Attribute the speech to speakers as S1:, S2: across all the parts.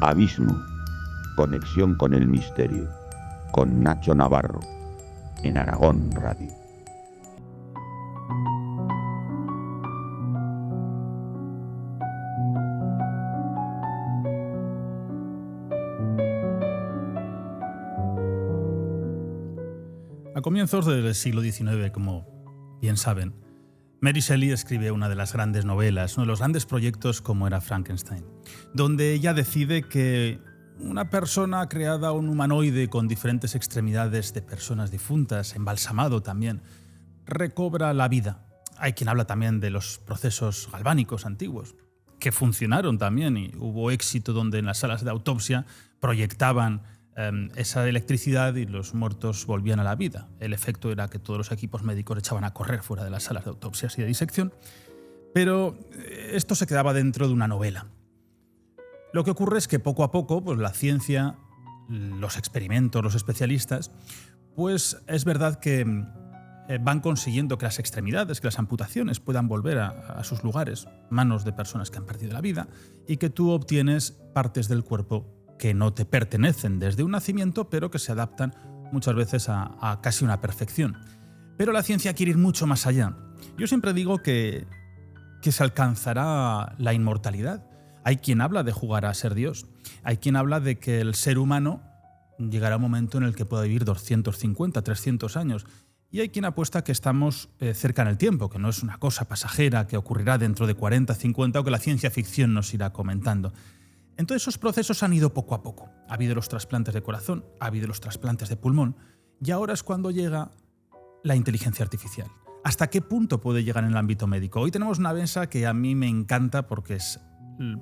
S1: Abismo, conexión con el misterio, con Nacho Navarro, en Aragón Radio.
S2: A comienzos del siglo XIX, como bien saben, Mary Shelley escribe una de las grandes novelas, uno de los grandes proyectos como era Frankenstein, donde ella decide que una persona creada, un humanoide con diferentes extremidades de personas difuntas, embalsamado también, recobra la vida. Hay quien habla también de los procesos galvánicos antiguos, que funcionaron también y hubo éxito donde en las salas de autopsia proyectaban esa electricidad y los muertos volvían a la vida. El efecto era que todos los equipos médicos echaban a correr fuera de las salas de autopsias y de disección, pero esto se quedaba dentro de una novela. Lo que ocurre es que poco a poco, pues la ciencia, los experimentos, los especialistas, pues es verdad que van consiguiendo que las extremidades, que las amputaciones puedan volver a sus lugares, manos de personas que han perdido la vida, y que tú obtienes partes del cuerpo que no te pertenecen desde un nacimiento, pero que se adaptan muchas veces a casi una perfección. Pero la ciencia quiere ir mucho más allá. Yo siempre digo que se alcanzará la inmortalidad. Hay quien habla de jugar a ser Dios. Hay quien habla de que el ser humano llegará a un momento en el que pueda vivir 250, 300 años. Y hay quien apuesta que estamos cerca en el tiempo, que no es una cosa pasajera que ocurrirá dentro de 40, 50 o que la ciencia ficción nos irá comentando. Entonces esos procesos han ido poco a poco. Ha habido los trasplantes de corazón, ha habido los trasplantes de pulmón, y ahora es cuando llega la inteligencia artificial. ¿Hasta qué punto puede llegar en el ámbito médico? Hoy tenemos una mesa que a mí me encanta porque es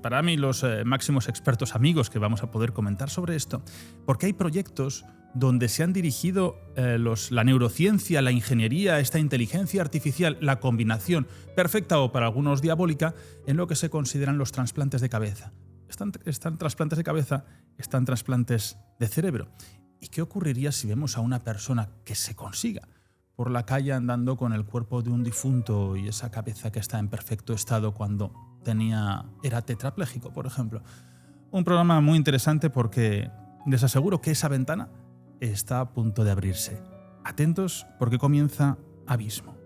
S2: para mí los máximos expertos amigos que vamos a poder comentar sobre esto, porque hay proyectos donde se han dirigido la neurociencia, la ingeniería, esta inteligencia artificial, la combinación perfecta o para algunos diabólica en lo que se consideran los trasplantes de cabeza. Están trasplantes de cabeza, están trasplantes de cerebro. ¿Y qué ocurriría si vemos a una persona que se consiga por la calle andando con el cuerpo de un difunto y esa cabeza que está en perfecto estado cuando era tetrapléjico, por ejemplo? Un programa muy interesante porque les aseguro que esa ventana está a punto de abrirse. Atentos porque comienza Abismo.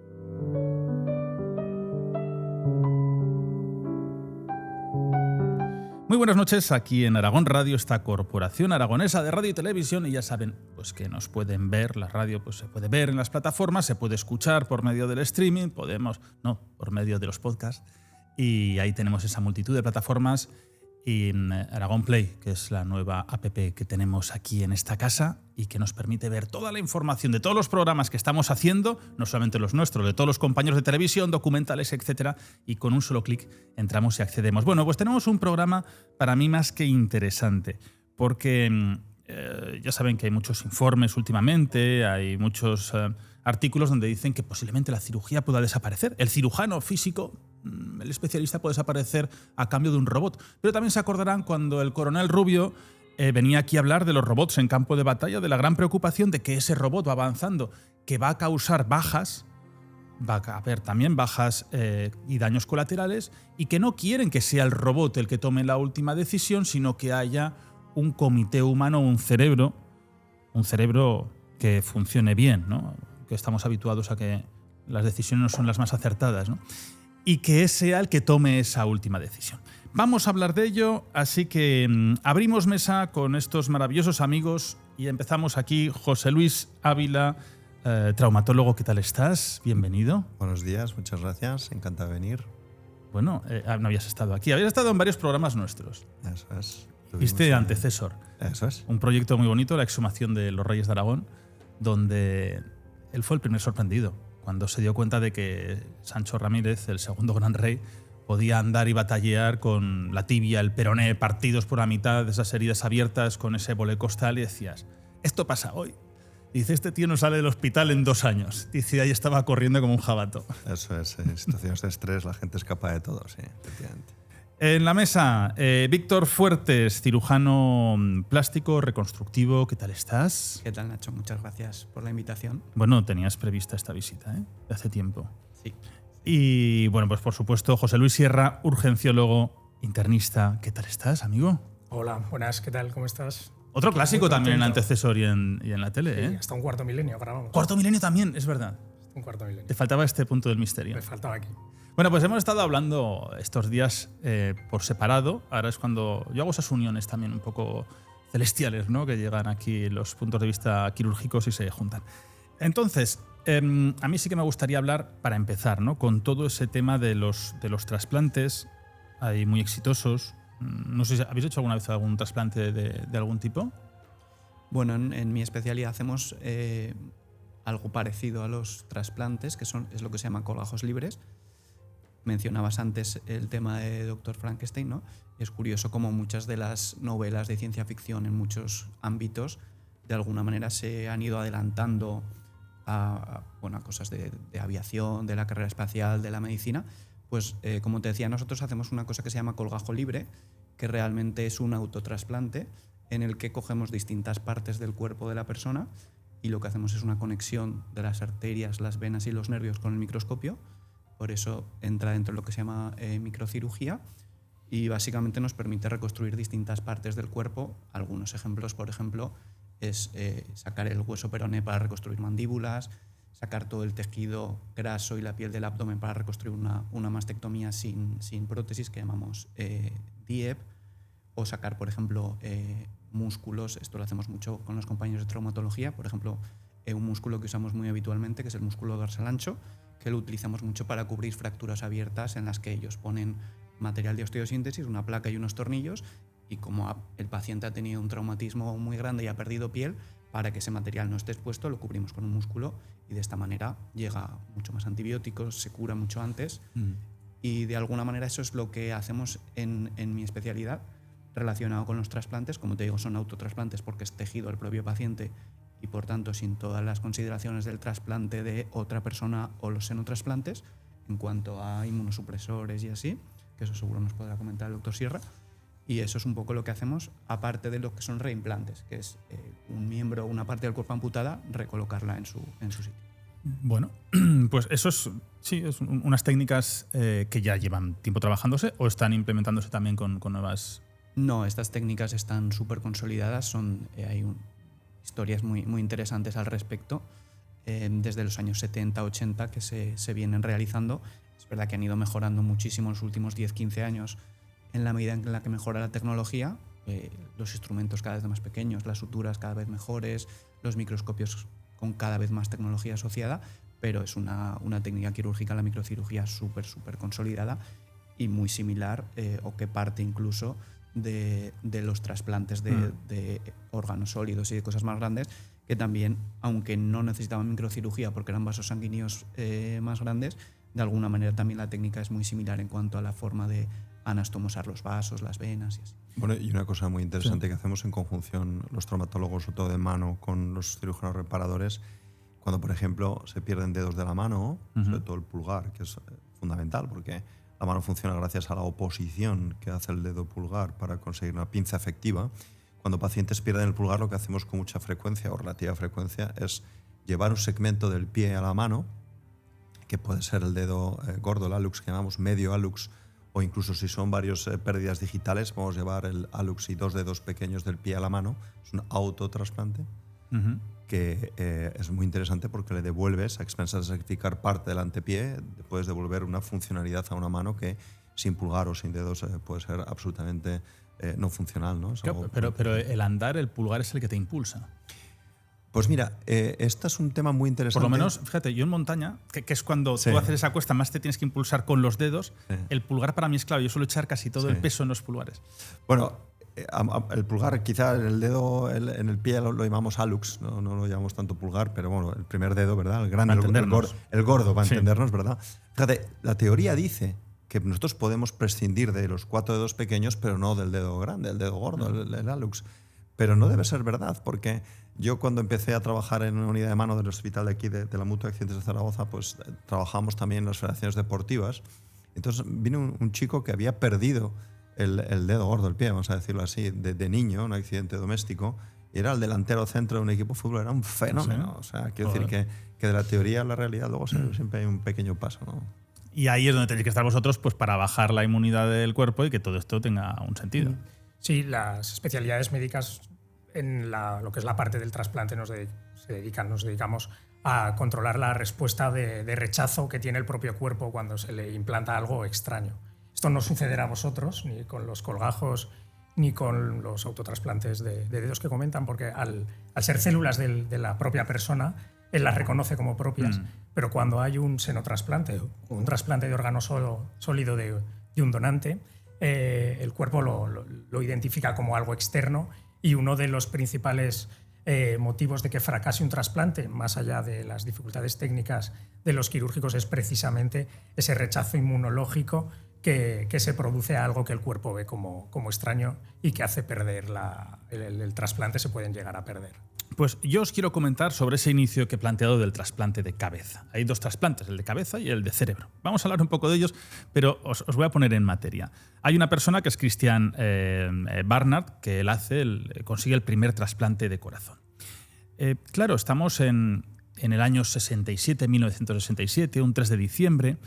S2: Muy buenas noches, aquí en Aragón Radio, esta corporación aragonesa de radio y televisión, y ya saben pues que nos pueden ver, la radio pues se puede ver en las plataformas, se puede escuchar por medio del streaming, por medio de los podcasts, y ahí tenemos esa multitud de plataformas, y en Aragón Play, que es la nueva app que tenemos aquí en esta casa y que nos permite ver toda la información de todos los programas que estamos haciendo, no solamente los nuestros, de todos los compañeros de televisión, documentales, etcétera, y con un solo clic entramos y accedemos. Bueno, pues tenemos un programa para mí más que interesante, porque ya saben que hay muchos informes últimamente, hay muchos artículos donde dicen que posiblemente la cirugía pueda desaparecer. El cirujano físico, el especialista, puede desaparecer a cambio de un robot. Pero también se acordarán cuando el coronel Rubio venía aquí a hablar de los robots en campo de batalla, de la gran preocupación de que ese robot va avanzando, que va a causar bajas, va a haber también bajas y daños colaterales, y que no quieren que sea el robot el que tome la última decisión, sino que haya un comité humano, un cerebro que funcione bien, ¿no? Que estamos habituados a que las decisiones no son las más acertadas, ¿no? Y que sea el que tome esa última decisión. Vamos a hablar de ello, así que abrimos mesa con estos maravillosos amigos y empezamos aquí. José Luis Ávila, traumatólogo, ¿qué tal estás? Bienvenido.
S3: Buenos días, muchas gracias, encantado de venir.
S2: Bueno, no habías estado aquí, habías estado en varios programas nuestros.
S3: Eso es.
S2: Viste Antecesor.
S3: Eso es.
S2: Un proyecto muy bonito, la exhumación de los Reyes de Aragón, donde él fue el primer sorprendido cuando se dio cuenta de que Sancho Ramírez, el segundo gran rey, podía andar y batallar con la tibia, el peroné partidos por la mitad, esas heridas abiertas con ese bole costal, y decías, esto pasa hoy. Y dice, este tío no sale del hospital en 2 años. Dice, ahí estaba corriendo como un jabato.
S3: Eso es, en situaciones de estrés la gente escapa de todo, sí, efectivamente.
S2: En la mesa, Víctor Fuertes, cirujano plástico, reconstructivo. ¿Qué tal estás?
S4: ¿Qué tal, Nacho? Muchas gracias por la invitación.
S2: Bueno, tenías prevista esta visita, ¿eh? De hace tiempo.
S4: Sí.
S2: Y bueno, pues por supuesto, José Luis Sierra, urgenciólogo, internista. ¿Qué tal estás, amigo?
S5: Hola, buenas, ¿qué tal? ¿Cómo estás?
S2: Otro clásico
S5: Muy
S2: también en
S5: contento.
S2: Antecesor y en la tele,
S5: Sí,
S2: ¿eh?
S5: hasta un cuarto milenio grabamos.
S2: Cuarto milenio también, es verdad.
S5: Un cuarto milenio.
S2: Te faltaba este punto del misterio.
S5: Me faltaba aquí.
S2: Bueno, pues hemos estado hablando estos días por separado. Ahora es cuando yo hago esas uniones también un poco celestiales, ¿no? Que llegan aquí los puntos de vista quirúrgicos y se juntan. Entonces, a mí sí que me gustaría hablar, para empezar, ¿no? Con todo ese tema de los trasplantes, hay muy exitosos. No sé si habéis hecho alguna vez algún trasplante de algún tipo.
S4: Bueno, en mi especialidad hacemos algo parecido a los trasplantes, que es lo que se llama colgajos libres. Mencionabas antes el tema de Dr. Frankenstein, ¿no? Es curioso cómo muchas de las novelas de ciencia ficción en muchos ámbitos de alguna manera se han ido adelantando a cosas de aviación, de la carrera espacial, de la medicina. Pues como te decía, nosotros hacemos una cosa que se llama colgajo libre, que realmente es un autotrasplante en el que cogemos distintas partes del cuerpo de la persona y lo que hacemos es una conexión de las arterias, las venas y los nervios con el microscopio. Por eso entra dentro de lo que se llama microcirugía y básicamente nos permite reconstruir distintas partes del cuerpo. Algunos ejemplos, por ejemplo, es sacar el hueso peroné para reconstruir mandíbulas, sacar todo el tejido graso y la piel del abdomen para reconstruir una mastectomía sin prótesis, que llamamos DIEP, o sacar, por ejemplo, músculos. Esto lo hacemos mucho con los compañeros de traumatología. Por ejemplo, un músculo que usamos muy habitualmente, que es el músculo dorsal ancho, que lo utilizamos mucho para cubrir fracturas abiertas en las que ellos ponen material de osteosíntesis, una placa y unos tornillos, y como el paciente ha tenido un traumatismo muy grande y ha perdido piel, para que ese material no esté expuesto, lo cubrimos con un músculo y de esta manera llega mucho más antibióticos, se cura mucho antes. Y de alguna manera eso es lo que hacemos en mi especialidad relacionado con los trasplantes. Como te digo, son autotrasplantes porque es tejido del propio paciente y por tanto sin todas las consideraciones del trasplante de otra persona o los xenotrasplantes en cuanto a inmunosupresores y así, que eso seguro nos podrá comentar el doctor Sierra. Y eso es un poco lo que hacemos, aparte de lo que son reimplantes, que es un miembro o una parte del cuerpo amputada, recolocarla en su sitio.
S2: Bueno, pues eso es unas técnicas que ya llevan tiempo trabajándose o están implementándose también con nuevas.
S4: No, estas técnicas están súper consolidadas, hay historias muy interesantes al respecto, desde los años 70, 80 que se vienen realizando. Es verdad que han ido mejorando muchísimo en los últimos 10-15 años en la medida en la que mejora la tecnología, los instrumentos cada vez más pequeños, las suturas cada vez mejores, los microscopios con cada vez más tecnología asociada, pero es una técnica quirúrgica, la microcirugía, súper consolidada y muy similar o que parte incluso de los trasplantes de órganos sólidos y de cosas más grandes, que también, aunque no necesitaban microcirugía porque eran vasos sanguíneos más grandes, de alguna manera también la técnica es muy similar en cuanto a la forma de anastomosar los vasos, las venas y así.
S3: Bueno, y una cosa muy interesante que hacemos en conjunción los traumatólogos, sobre todo de mano, con los cirujanos reparadores, cuando, por ejemplo, se pierden dedos de la mano, sobre todo el pulgar, que es fundamental, porque la mano funciona gracias a la oposición que hace el dedo pulgar para conseguir una pinza efectiva. Cuando pacientes pierden el pulgar, lo que hacemos con mucha frecuencia o relativa frecuencia es llevar un segmento del pie a la mano, que puede ser el dedo gordo, el hallux, que llamamos medio hallux, o incluso si son varias pérdidas digitales, podemos llevar el hallux y 2 dedos pequeños del pie a la mano. Es un autotrasplante que es muy interesante porque le devuelves, a expensas de sacrificar parte del antepié, puedes devolver una funcionalidad a una mano que sin pulgar o sin dedos puede ser absolutamente no funcional, ¿no?
S2: Claro, pero el andar, el pulgar es el que te impulsa.
S3: Pues mira, este es un tema muy interesante.
S2: Por lo menos, fíjate, yo en montaña, que es cuando tú haces esa cuesta, más te tienes que impulsar con los dedos. El pulgar para mí es clave. Yo suelo echar casi todo el peso en los pulgares.
S3: Bueno, el pulgar, quizá el dedo en el pie lo llamamos hallux, no lo llamamos tanto pulgar, pero bueno, el primer dedo, ¿verdad? El grande, el gordo, para entendernos, ¿verdad? Fíjate, la teoría dice que nosotros podemos prescindir de los 4 dedos pequeños, pero no del dedo grande, el dedo gordo, el hallux. Pero no debe ser verdad, porque yo cuando empecé a trabajar en una unidad de mano del hospital de aquí, de la Mutua de Accidentes de Zaragoza, pues trabajamos también en las federaciones deportivas. Entonces vino un chico que había perdido el dedo gordo, el pie, vamos a decirlo así, de niño, un accidente doméstico, y era el delantero centro de un equipo de fútbol, era un fenómeno. ¿Sí? O sea, quiero decir que de la teoría a la realidad luego siempre hay un pequeño paso, ¿no?
S2: Y ahí es donde tenéis que estar vosotros, pues, para bajar la inmunidad del cuerpo y que todo esto tenga un sentido.
S5: Sí, las especialidades médicas en lo que es la parte del trasplante nos dedicamos a controlar la respuesta de rechazo que tiene el propio cuerpo cuando se le implanta algo extraño. Esto no sucederá a vosotros, ni con los colgajos, ni con los autotrasplantes de dedos que comentan, porque al ser células de la propia persona, él las reconoce como propias. Pero cuando hay un senotrasplante o un trasplante de órgano sólido de un donante, el cuerpo lo identifica como algo externo, y uno de los principales motivos de que fracase un trasplante, más allá de las dificultades técnicas de los quirúrgicos, es precisamente ese rechazo inmunológico que se produce a algo que el cuerpo ve como extraño y que hace perder el trasplante, se pueden llegar a perder.
S2: Pues yo os quiero comentar sobre ese inicio que he planteado del trasplante de cabeza. Hay 2 trasplantes, el de cabeza y el de cerebro. Vamos a hablar un poco de ellos, pero os voy a poner en materia. Hay una persona que es Christian Barnard, que él consigue el primer trasplante de corazón. Claro, estamos en el año 1967, un 3 de diciembre,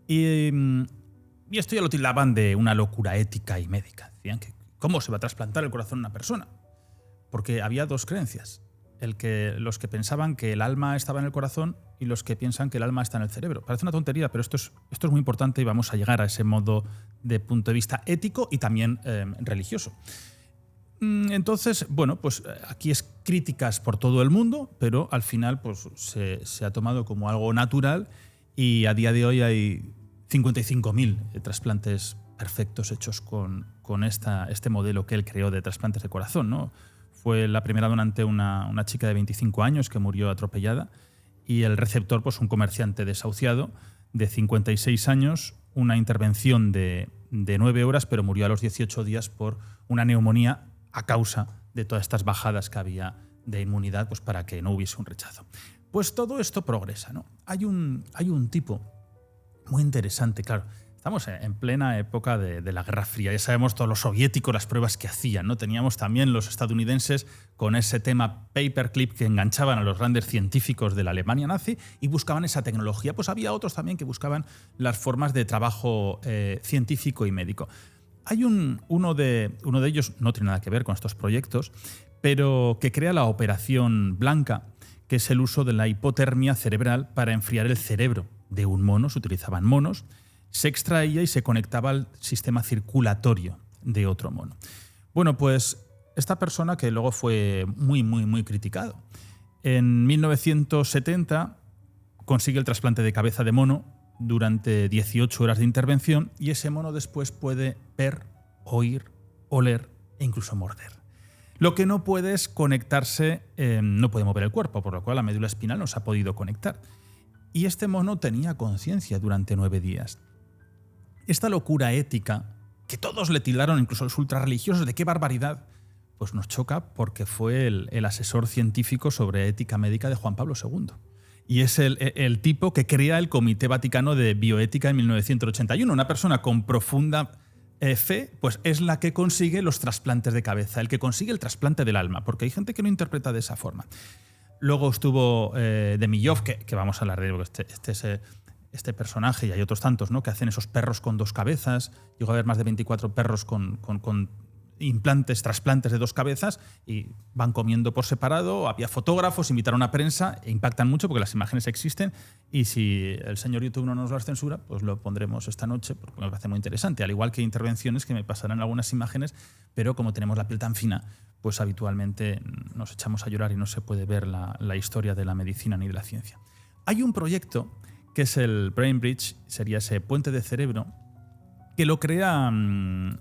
S2: y esto ya lo tildaban de una locura ética y médica. Decían que ¿cómo se va a trasplantar el corazón a una persona? Porque había 2 creencias. Los que pensaban que el alma estaba en el corazón y los que piensan que el alma está en el cerebro. Parece una tontería, pero esto es muy importante y vamos a llegar a ese modo de punto de vista ético y también religioso. Entonces, bueno, pues aquí es críticas por todo el mundo, pero al final pues, se ha tomado como algo natural, y a día de hoy hay 55.000 trasplantes perfectos hechos con este modelo que él creó de trasplantes de corazón, ¿no? Fue la primera donante una chica de 25 años que murió atropellada, y el receptor, pues un comerciante desahuciado de 56 años, una intervención de 9 horas, pero murió a los 18 días por una neumonía a causa de todas estas bajadas que había de inmunidad, pues para que no hubiese un rechazo. Pues todo esto progresa, ¿no? Hay un tipo muy interesante, claro. Estamos en plena época de la Guerra Fría. Ya sabemos todos los soviéticos las pruebas que hacían, ¿no? Teníamos también los estadounidenses con ese tema paperclip que enganchaban a los grandes científicos de la Alemania nazi y buscaban esa tecnología. Pues había otros también que buscaban las formas de trabajo científico y médico. Hay uno de ellos, no tiene nada que ver con estos proyectos, pero que crea la operación Blanca, que es el uso de la hipotermia cerebral para enfriar el cerebro de un mono. Se utilizaban monos, se extraía y se conectaba al sistema circulatorio de otro mono. Bueno, pues esta persona, que luego fue muy, muy, muy criticado, en 1970 consigue el trasplante de cabeza de mono durante 18 horas de intervención, y ese mono después puede ver, oír, oler e incluso morder. Lo que no puede es conectarse, no puede mover el cuerpo, por lo cual la médula espinal no se ha podido conectar. Y este mono tenía conciencia durante 9 días. Esta locura ética, que todos le tildaron, incluso los ultrarreligiosos, de qué barbaridad, pues nos choca porque fue el asesor científico sobre ética médica de Juan Pablo II. Y es el tipo que crea el Comité Vaticano de Bioética en 1981. Una persona con profunda fe, pues es la que consigue los trasplantes de cabeza, el que consigue el trasplante del alma, porque hay gente que lo interpreta de esa forma. Luego estuvo Demillov, que vamos a hablar de él, este personaje, y hay otros tantos, ¿no?, que hacen esos perros con 2 cabezas. Llegó a haber más de 24 perros con implantes, trasplantes de 2 cabezas, y van comiendo por separado. Había fotógrafos, invitaron a prensa, e impactan mucho porque las imágenes existen, y si el señor YouTube no nos las censura, pues lo pondremos esta noche porque me parece muy interesante, al igual que intervenciones que me pasarán algunas imágenes, pero como tenemos la piel tan fina, pues habitualmente nos echamos a llorar y no se puede ver la historia de la medicina ni de la ciencia. Hay un proyecto que es el Brain Bridge, sería ese puente de cerebro, que lo crean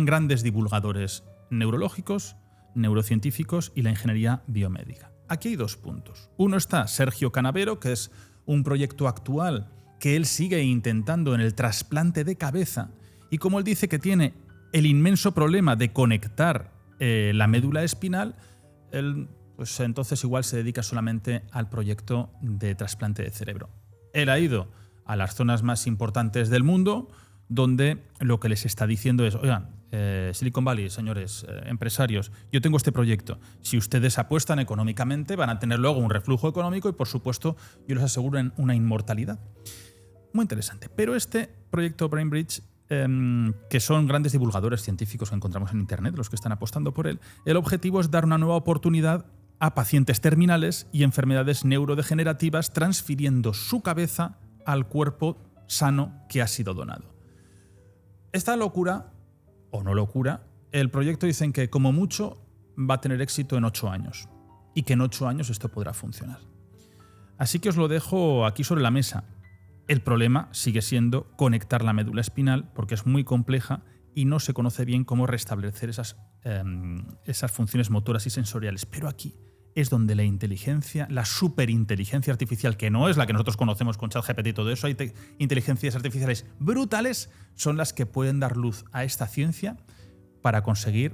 S2: grandes divulgadores neurológicos, neurocientíficos y la ingeniería biomédica. Aquí hay 2 puntos. Uno está Sergio Canavero, que es un proyecto actual que él sigue intentando en el trasplante de cabeza, y como él dice que tiene el inmenso problema de conectar la médula espinal, él pues entonces igual se dedica solamente al proyecto de trasplante de cerebro. Él ha ido a las zonas más importantes del mundo, donde lo que les está diciendo es: oigan, Silicon Valley, señores empresarios, yo tengo este proyecto. Si ustedes apuestan económicamente, van a tener luego un reflujo económico y, por supuesto, yo les aseguro una inmortalidad. Muy interesante. Pero este proyecto Brain Bridge que son grandes divulgadores científicos que encontramos en Internet, los que están apostando por él, el objetivo es dar una nueva oportunidad a pacientes terminales y enfermedades neurodegenerativas, transfiriendo su cabeza al cuerpo sano que ha sido donado. Esta locura, o no locura, el proyecto dicen que como mucho va a tener éxito en 8 años y que en 8 años esto podrá funcionar. Así que os lo dejo aquí sobre la mesa. El problema sigue siendo conectar la médula espinal porque es muy compleja y no se conoce bien cómo restablecer esas funciones motoras y sensoriales. Pero aquí es donde la inteligencia, la superinteligencia artificial, que no es la que nosotros conocemos con ChatGPT y todo eso, hay inteligencias artificiales brutales, son las que pueden dar luz a esta ciencia para conseguir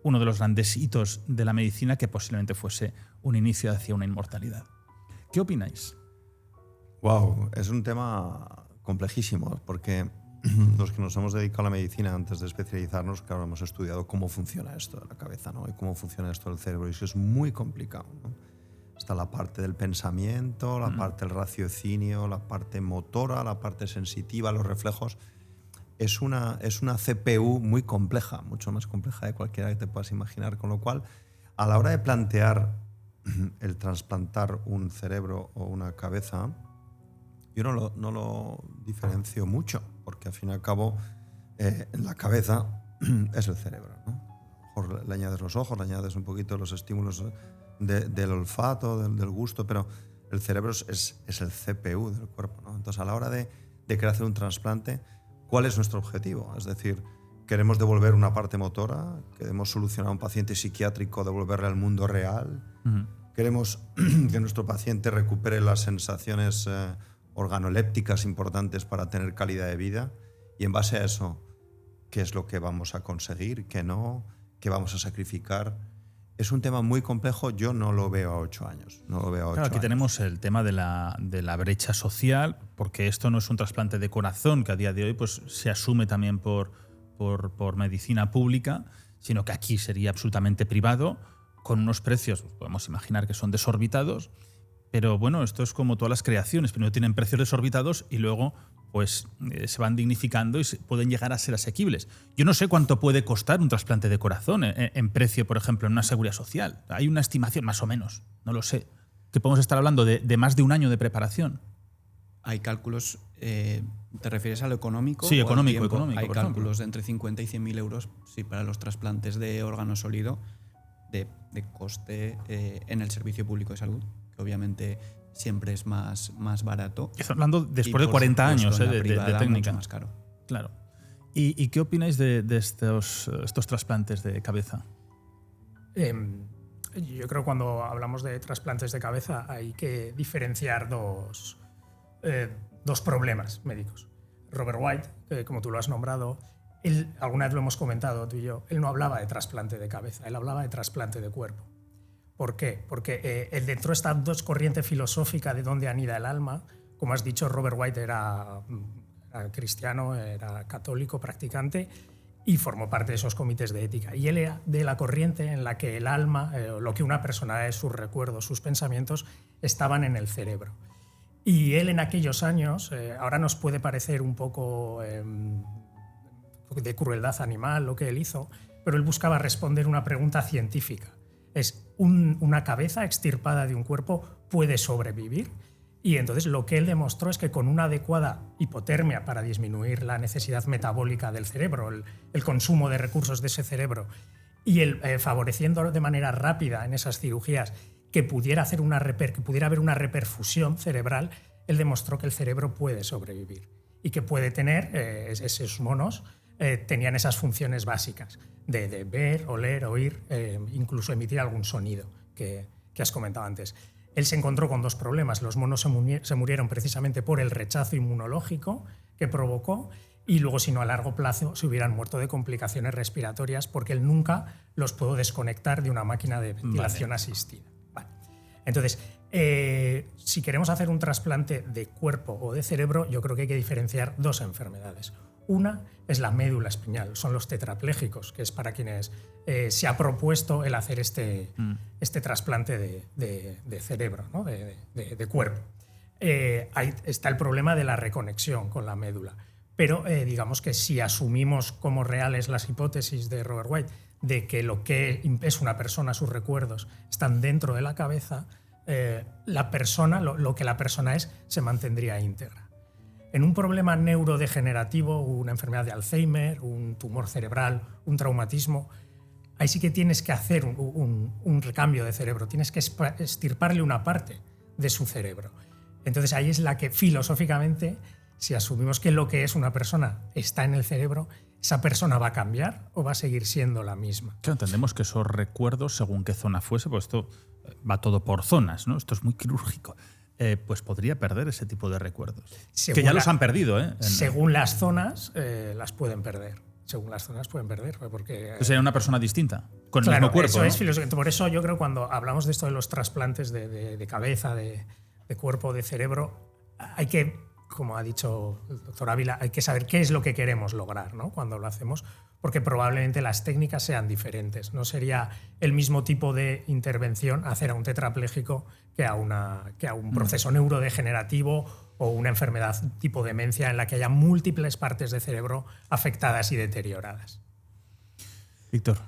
S2: uno de los grandes hitos de la medicina que posiblemente fuese un inicio hacia una inmortalidad. ¿Qué opináis?
S3: Wow, es un tema complejísimo porque los que nos hemos dedicado a la medicina antes de especializarnos, claro, hemos estudiado cómo funciona esto de la cabeza, ¿no? Y cómo funciona esto del cerebro, y eso es muy complicado, ¿no? Está la parte del pensamiento, la parte del raciocinio, la parte motora, la parte sensitiva, los reflejos. Es una CPU muy compleja, mucho más compleja de cualquiera que te puedas imaginar, con lo cual, a la hora de plantear el trasplantar un cerebro o una cabeza, yo no lo diferencio mucho, porque al fin y al cabo la cabeza es el cerebro, ¿no? A lo mejor le añades los ojos, le añades un poquito los estímulos del olfato, del gusto, pero el cerebro es el CPU del cuerpo, ¿no? Entonces, a la hora de querer hacer un trasplante, ¿cuál es nuestro objetivo? Es decir, ¿queremos devolver una parte motora? ¿Queremos solucionar a un paciente psiquiátrico, devolverle al mundo real? ¿Queremos que nuestro paciente recupere las sensaciones organolépticas importantes para tener calidad de vida? Y en base a eso, ¿qué es lo que vamos a conseguir? ¿Qué no? ¿Qué vamos a sacrificar? Es un tema muy complejo. Yo no lo veo a 8 años. No lo veo a 8
S2: Claro, aquí
S3: años.
S2: tenemos el tema de la brecha social, porque esto no es un trasplante de corazón, que a día de hoy pues, se asume también por medicina pública, sino que aquí sería absolutamente privado, con unos precios, podemos imaginar que son desorbitados, pero bueno, esto es como todas las creaciones, primero tienen precios desorbitados y luego pues se van dignificando y pueden llegar a ser asequibles. Yo no sé cuánto puede costar un trasplante de corazón en precio, por ejemplo, en una seguridad social. Hay una estimación más o menos, no lo sé, que podemos estar hablando de más de un año de preparación.
S4: Hay cálculos, ¿te refieres a lo económico?
S2: Sí,
S4: o al
S2: económico,
S4: tiempo?
S2: económico.
S4: Hay
S2: por
S4: cálculos
S2: ejemplo.
S4: de entre 50 y 100.000 euros sí, para los trasplantes de órgano sólido de coste en el servicio público de salud, que obviamente siempre es más barato.
S2: Estamos hablando después
S4: Y,
S2: de
S4: por
S2: 40
S4: supuesto,
S2: años
S4: en la
S2: de
S4: privada,
S2: técnica.
S4: mucho más caro.
S2: Claro. ¿Y qué opináis de estos trasplantes de cabeza?
S5: Yo creo que cuando hablamos de trasplantes de cabeza hay que diferenciar dos problemas médicos. Robert White, que como tú lo has nombrado, él, alguna vez lo hemos comentado tú y yo, él no hablaba de trasplante de cabeza, él hablaba de trasplante de cuerpo. ¿Por qué? Porque dentro de esta dos corriente filosófica de dónde anida el alma, como has dicho, Robert White era cristiano, era católico, practicante, y formó parte de esos comités de ética. Y él era de la corriente en la que el alma, lo que una persona es, sus recuerdos, sus pensamientos, estaban en el cerebro. Y él en aquellos años, ahora nos puede parecer un poco de crueldad animal lo que él hizo, pero él buscaba responder una pregunta científica. Es una cabeza extirpada de un cuerpo puede sobrevivir, y entonces lo que él demostró es que con una adecuada hipotermia para disminuir la necesidad metabólica del cerebro, el consumo de recursos de ese cerebro, y favoreciendo de manera rápida en esas cirugías que pudiera haber una reperfusión cerebral, él demostró que el cerebro puede sobrevivir y que puede tener, esos monos tenían esas funciones básicas de ver, oler, oír, incluso emitir algún sonido que has comentado antes. Él se encontró con dos problemas. Los monos se murieron precisamente por el rechazo inmunológico que provocó, y luego, si no, a largo plazo se hubieran muerto de complicaciones respiratorias porque él nunca los pudo desconectar de una máquina de ventilación asistida. Vale. Entonces, si queremos hacer un trasplante de cuerpo o de cerebro, yo creo que hay que diferenciar dos enfermedades. Una es la médula espinal, son los tetraplégicos, que es para quienes se ha propuesto el hacer este trasplante de cerebro, ¿no? de cuerpo. Ahí está el problema de la reconexión con la médula. pero digamos que si asumimos como reales las hipótesis de Robert White de que lo que es una persona, sus recuerdos, están dentro de la cabeza, la persona, lo que la persona es, se mantendría íntegra. En un problema neurodegenerativo, una enfermedad de Alzheimer, un tumor cerebral, un traumatismo, ahí sí que tienes que hacer un recambio de cerebro, tienes que extirparle una parte de su cerebro. Entonces ahí es la que filosóficamente, si asumimos que lo que es una persona está en el cerebro, ¿esa persona va a cambiar o va a seguir siendo la misma?
S2: Claro, entendemos que esos recuerdos, según qué zona fuese, pues esto va todo por zonas, ¿no? Esto es muy quirúrgico. Pues podría perder ese tipo de recuerdos. Que ya los han perdido, ¿eh?
S5: Según las zonas, las pueden perder. Según las zonas pueden perder. Porque
S2: sería una persona distinta, con el
S5: claro,
S2: mismo cuerpo.
S5: Eso
S2: ¿no?
S5: es filosófico. Por eso yo creo que cuando hablamos de esto de los trasplantes de cabeza, de cuerpo, de cerebro, hay que, como ha dicho el doctor Ávila, hay que saber qué es lo que queremos lograr, ¿no? Cuando lo hacemos, porque probablemente las técnicas sean diferentes. No sería el mismo tipo de intervención hacer a un tetrapléjico que a un proceso neurodegenerativo o una enfermedad tipo demencia en la que haya múltiples partes de cerebro afectadas y deterioradas.
S2: Víctor.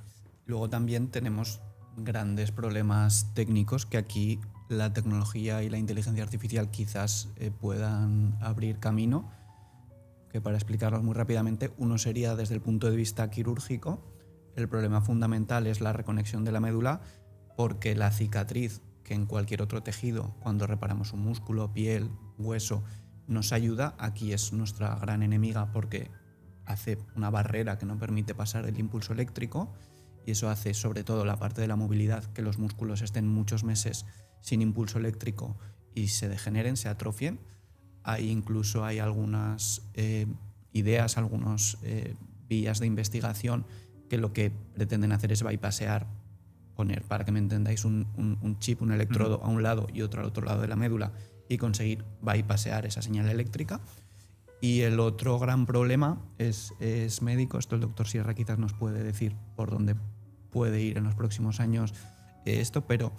S4: Luego también tenemos grandes problemas técnicos que aquí la tecnología y la inteligencia artificial quizás puedan abrir camino, que para explicarlos muy rápidamente, uno sería desde el punto de vista quirúrgico. El problema fundamental es la reconexión de la médula, porque la cicatriz, que en cualquier otro tejido, cuando reparamos un músculo, piel, hueso, nos ayuda, aquí es nuestra gran enemiga porque hace una barrera que no permite pasar el impulso eléctrico, y eso hace sobre todo la parte de la movilidad, que los músculos estén muchos meses sin impulso eléctrico y se degeneren, se atrofien. Ahí incluso hay algunas ideas, algunas vías de investigación que lo que pretenden hacer es bypassear, poner, para que me entendáis, un chip, un electrodo a un lado y otro al otro lado de la médula y conseguir bypassear esa señal eléctrica. Y el otro gran problema es médico. Esto el doctor Sierra quizás nos puede decir por dónde puede ir en los próximos años esto, pero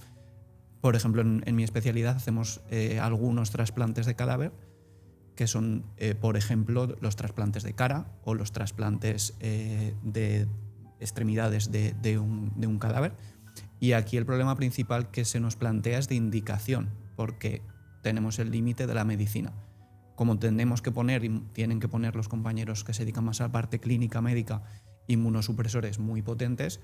S4: por ejemplo en mi especialidad hacemos algunos trasplantes de cadáver que son, por ejemplo, los trasplantes de cara o los trasplantes de extremidades de un cadáver. Y aquí el problema principal que se nos plantea es de indicación, porque tenemos el límite de la medicina. Como tenemos que poner, y tienen que poner los compañeros que se dedican más a la parte clínica médica, inmunosupresores muy potentes,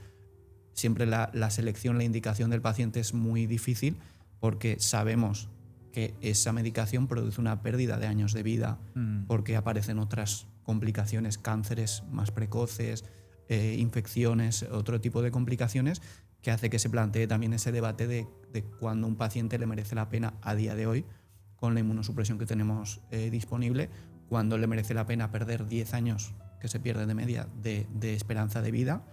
S4: siempre la selección, la indicación del paciente es muy difícil porque sabemos que esa medicación produce una pérdida de años de vida porque aparecen otras complicaciones, cánceres más precoces, infecciones, otro tipo de complicaciones, que hace que se plantee también ese debate de cuándo un paciente le merece la pena a día de hoy, con la inmunosupresión que tenemos disponible, cuándo le merece la pena perder 10 años que se pierde de media de esperanza de vida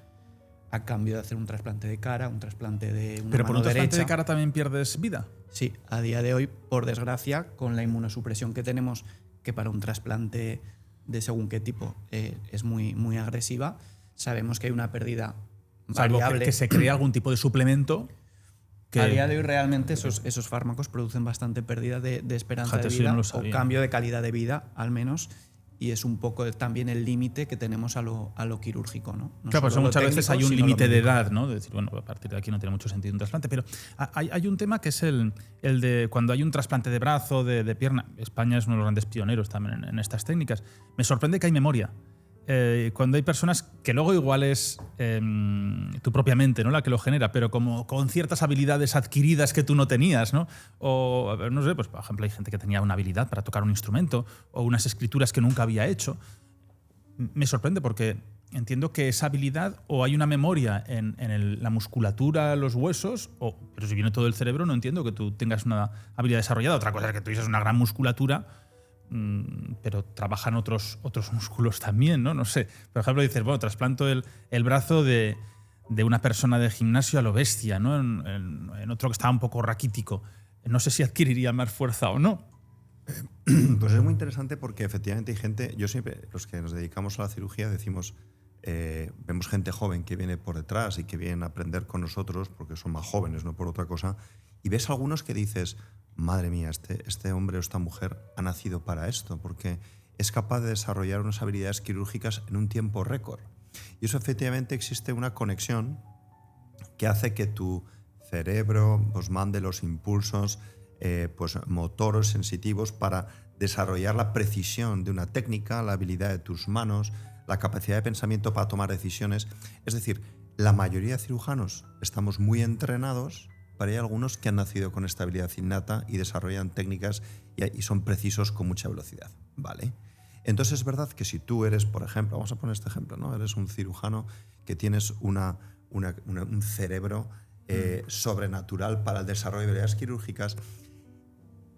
S4: a cambio de hacer un trasplante de cara, un trasplante de una
S2: ¿Pero por un
S4: mano
S2: trasplante
S4: derecha.
S2: de cara también pierdes vida?
S4: Sí, a día de hoy, por desgracia, con la inmunosupresión que tenemos, que para un trasplante de según qué tipo es muy, muy agresiva, sabemos que hay una pérdida
S2: Salvo
S4: variable.
S2: que se crea algún tipo de suplemento que...
S4: A día de hoy realmente esos fármacos producen bastante pérdida de esperanza
S2: Fíjate,
S4: de
S2: eso yo
S4: vida
S2: no lo
S4: o
S2: sabía.
S4: cambio de calidad de vida, al menos, y es un poco también el límite que tenemos a lo quirúrgico, ¿no? No
S2: Claro, por eso
S4: solo lo
S2: muchas veces
S4: técnico,
S2: hay un
S4: sino lo
S2: límite de
S4: médico.
S2: edad, ¿no? De decir, bueno, a partir de aquí no tiene mucho sentido un trasplante. Pero hay un tema que es el de cuando hay un trasplante de brazo, de pierna. España es uno de los grandes pioneros también en estas técnicas. Me sorprende que hay memoria. Cuando hay personas que luego igual es tu propia mente, ¿no?, la que lo genera, pero como con ciertas habilidades adquiridas que tú no tenías, ¿no? O, no sé, pues por ejemplo hay gente que tenía una habilidad para tocar un instrumento o unas escrituras que nunca había hecho. Me sorprende porque entiendo que esa habilidad o hay una memoria en la musculatura, los huesos, pero si viene todo el cerebro no entiendo que tú tengas una habilidad desarrollada. Otra cosa es que tú dices una gran musculatura, pero trabajan otros músculos también, ¿no? No sé. Por ejemplo, dices, bueno, trasplanto el brazo de una persona de gimnasio a lo bestia, ¿no? En otro que estaba un poco raquítico. No sé si adquiriría más fuerza o no.
S3: Pues es muy interesante porque efectivamente hay gente, yo siempre, los que nos dedicamos a la cirugía decimos, vemos gente joven que viene por detrás y que viene a aprender con nosotros porque son más jóvenes, no por otra cosa, y ves algunos que dices, madre mía, este hombre o esta mujer ha nacido para esto, porque es capaz de desarrollar unas habilidades quirúrgicas en un tiempo récord. Y eso efectivamente existe una conexión que hace que tu cerebro pues, mande los impulsos pues, motores sensitivos para desarrollar la precisión de una técnica, la habilidad de tus manos, la capacidad de pensamiento para tomar decisiones. Es decir, la mayoría de cirujanos estamos muy entrenados, pero hay algunos que han nacido con esta habilidad innata y desarrollan técnicas y son precisos con mucha velocidad, ¿vale? Entonces es verdad que si tú eres, por ejemplo, vamos a poner este ejemplo, ¿no? Eres un cirujano que tienes un cerebro sobrenatural para el desarrollo de habilidades quirúrgicas.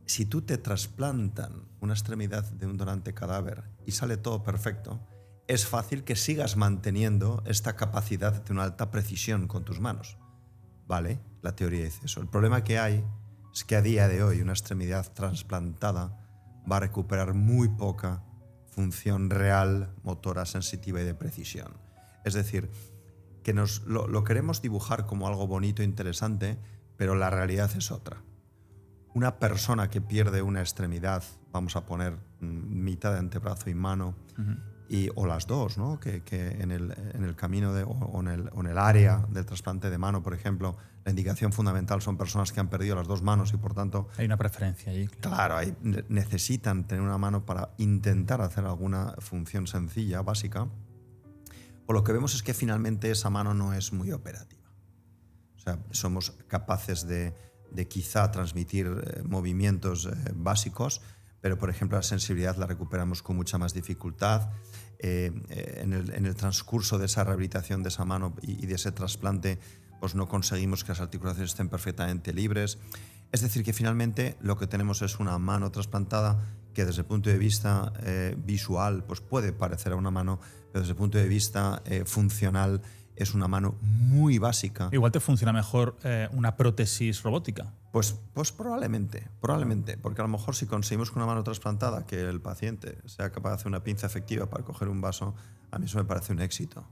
S3: Si tú te trasplantan una extremidad de un donante cadáver y sale todo perfecto, es fácil que sigas manteniendo esta capacidad de una alta precisión con tus manos, ¿vale? La teoría dice eso. El problema que hay es que a día de hoy una extremidad trasplantada va a recuperar muy poca función real, motora, sensitiva y de precisión. Es decir, que lo queremos dibujar como algo bonito e interesante, pero la realidad es otra. Una persona que pierde una extremidad, vamos a poner mitad de antebrazo y mano, o las dos, ¿no? que en el camino o en el área del trasplante de mano, por ejemplo, la indicación fundamental son personas que han perdido las dos manos y por tanto...
S2: Hay una preferencia ahí.
S3: Claro, necesitan tener una mano para intentar hacer alguna función sencilla, básica. Por lo que vemos es que finalmente esa mano no es muy operativa. O sea, somos capaces de quizá transmitir movimientos básicos, pero por ejemplo la sensibilidad la recuperamos con mucha más dificultad. En el transcurso de esa rehabilitación de esa mano y de ese trasplante, pues no conseguimos que las articulaciones estén perfectamente libres. Es decir, que finalmente lo que tenemos es una mano trasplantada que desde el punto de vista visual pues puede parecer a una mano, pero desde el punto de vista funcional es una mano muy básica.
S2: Igual te funciona mejor una prótesis robótica.
S3: Pues probablemente, porque a lo mejor si conseguimos con una mano trasplantada que el paciente sea capaz de hacer una pinza efectiva para coger un vaso, a mí eso me parece un éxito.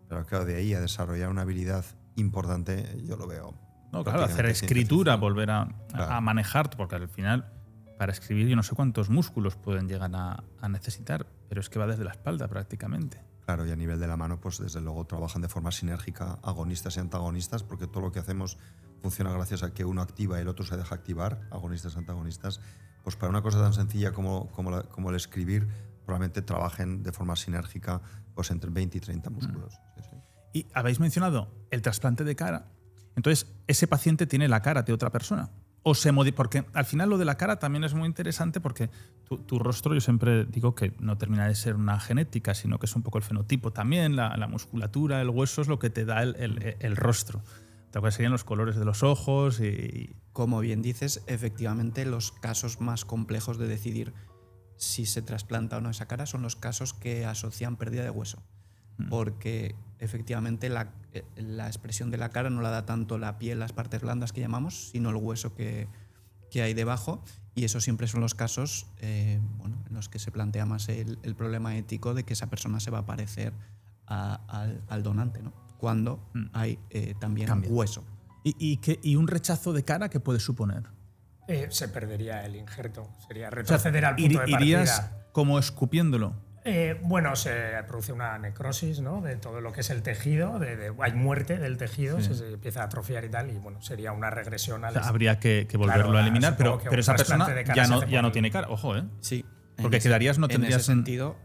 S3: Pero claro, de ahí a desarrollar una habilidad importante, yo lo veo.
S2: No, claro, hacer escritura, volver a manejar, porque al final, para escribir yo no sé cuántos músculos pueden llegar a necesitar, pero es que va desde la espalda prácticamente.
S3: Claro, y a nivel de la mano, pues desde luego trabajan de forma sinérgica agonistas y antagonistas, porque todo lo que hacemos funciona gracias a que uno activa y el otro se deja activar, agonistas y antagonistas. Pues para una cosa tan sencilla como el escribir, probablemente trabajen de forma sinérgica pues entre 20 y 30 músculos. Sí, sí.
S2: Y habéis mencionado el trasplante de cara. Entonces, ese paciente tiene la cara de otra persona. Porque al final lo de la cara también es muy interesante porque tu rostro, yo siempre digo que no termina de ser una genética, sino que es un poco el fenotipo también, la musculatura, el hueso es lo que te da el rostro. Tal cual serían los colores de los ojos y...
S4: Como bien dices, efectivamente los casos más complejos de decidir si se trasplanta o no esa cara son los casos que asocian pérdida de hueso. Porque efectivamente la expresión de la cara no la da tanto la piel, las partes blandas que llamamos, sino el hueso que hay debajo. Y esos siempre son los casos en los que se plantea más el problema ético de que esa persona se va a parecer al donante, ¿no? Cuando hay también hueso.
S2: ¿Y un rechazo de cara qué puede suponer?
S5: Se perdería el injerto. Sería retroceder al punto de partida.
S2: ¿Irías como escupiéndolo?
S5: Se produce una necrosis, ¿no? De todo lo que es el tejido, hay muerte del tejido,
S2: sí.
S5: Se empieza a atrofiar y tal, y bueno, sería una regresión al...
S2: Habría que volverlo a eliminar, pero esa persona ya no tiene cara, ojo, ¿eh?
S4: Sí.
S2: Porque quedarías, no tendrías...
S4: En ese sentido,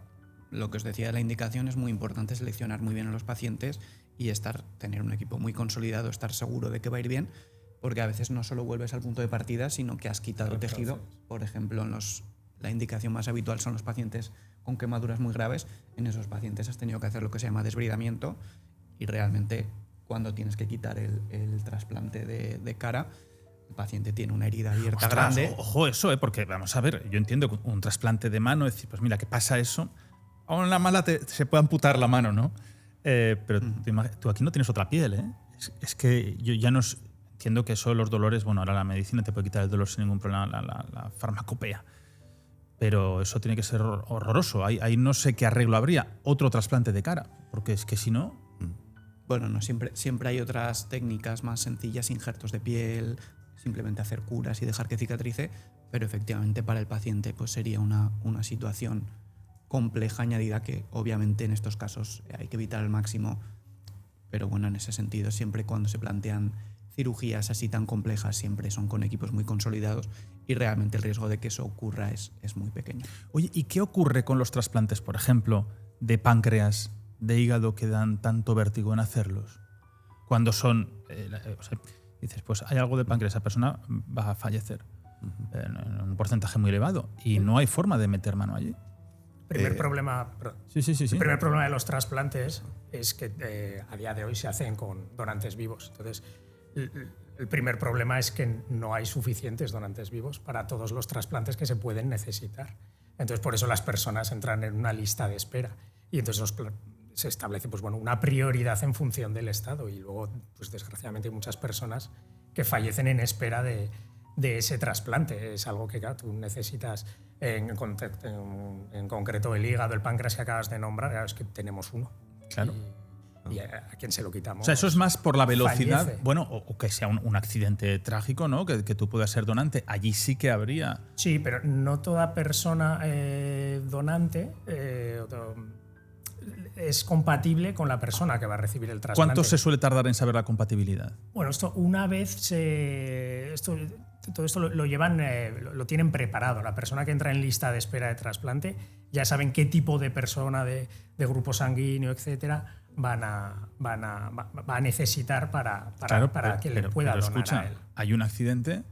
S4: lo que os decía de la indicación, es muy importante seleccionar muy bien a los pacientes y tener un equipo muy consolidado, estar seguro de que va a ir bien, porque a veces no solo vuelves al punto de partida, sino que has quitado tejido. Por ejemplo, la indicación más habitual son los pacientes con quemaduras muy graves. En esos pacientes has tenido que hacer lo que se llama desbridamiento y realmente cuando tienes que quitar el trasplante de cara, el paciente tiene una herida abierta grande.
S2: Ojo eso, porque vamos a ver, yo entiendo que un trasplante de mano, es decir, pues mira, ¿qué pasa eso? Aún la mala se puede amputar la mano, ¿no? Pero tú aquí no tienes otra piel, ¿eh? Es que yo ya no entiendo que eso, los dolores, bueno, ahora la medicina te puede quitar el dolor sin ningún problema, la farmacopea. Pero eso tiene que ser horroroso. Ahí no sé qué arreglo habría. Otro trasplante de cara, porque es que si no...
S4: Bueno, no, siempre hay otras técnicas más sencillas, injertos de piel, simplemente hacer curas y dejar que cicatrice, pero efectivamente para el paciente pues sería una situación compleja añadida que obviamente en estos casos hay que evitar al máximo, pero bueno, en ese sentido siempre cuando se plantean cirugías así tan complejas siempre son con equipos muy consolidados y realmente el riesgo de que eso ocurra es muy pequeño.
S2: Oye, ¿y qué ocurre con los trasplantes, por ejemplo, de páncreas, de hígado, que dan tanto vértigo en hacerlos? Cuando son... dices, pues hay algo de páncreas, esa persona va a fallecer en un porcentaje muy elevado y no hay forma de meter mano allí.
S5: Primer problema,
S2: Sí.
S5: El primer problema de los trasplantes es que a día de hoy se hacen con donantes vivos. Entonces, el primer problema es que no hay suficientes donantes vivos para todos los trasplantes que se pueden necesitar. Entonces, por eso las personas entran en una lista de espera. Y entonces se establece pues, bueno, una prioridad en función del estado. Y luego, pues, desgraciadamente, hay muchas personas que fallecen en espera de ese trasplante. Es algo que, claro, tú necesitas, en concreto el hígado, el páncreas que acabas de nombrar, claro, es que tenemos uno.
S2: Claro.
S5: Y a quién se lo quitamos.
S2: O sea, eso es más por la velocidad,
S5: fallece.
S2: bueno, o que sea un accidente trágico, ¿no? Que tú puedas ser donante. Allí sí que habría...
S5: Sí, pero no toda persona donante es compatible con la persona que va a recibir el trasplante.
S2: ¿Cuánto se suele tardar en saber la compatibilidad?
S5: Bueno, esto una vez todo esto lo llevan, lo tienen preparado. La persona que entra en lista de espera de trasplante ya saben qué tipo de persona, de grupo sanguíneo, etcétera, va a necesitar para que le pueda donar
S2: escucha,
S5: a él.
S2: Hay un accidente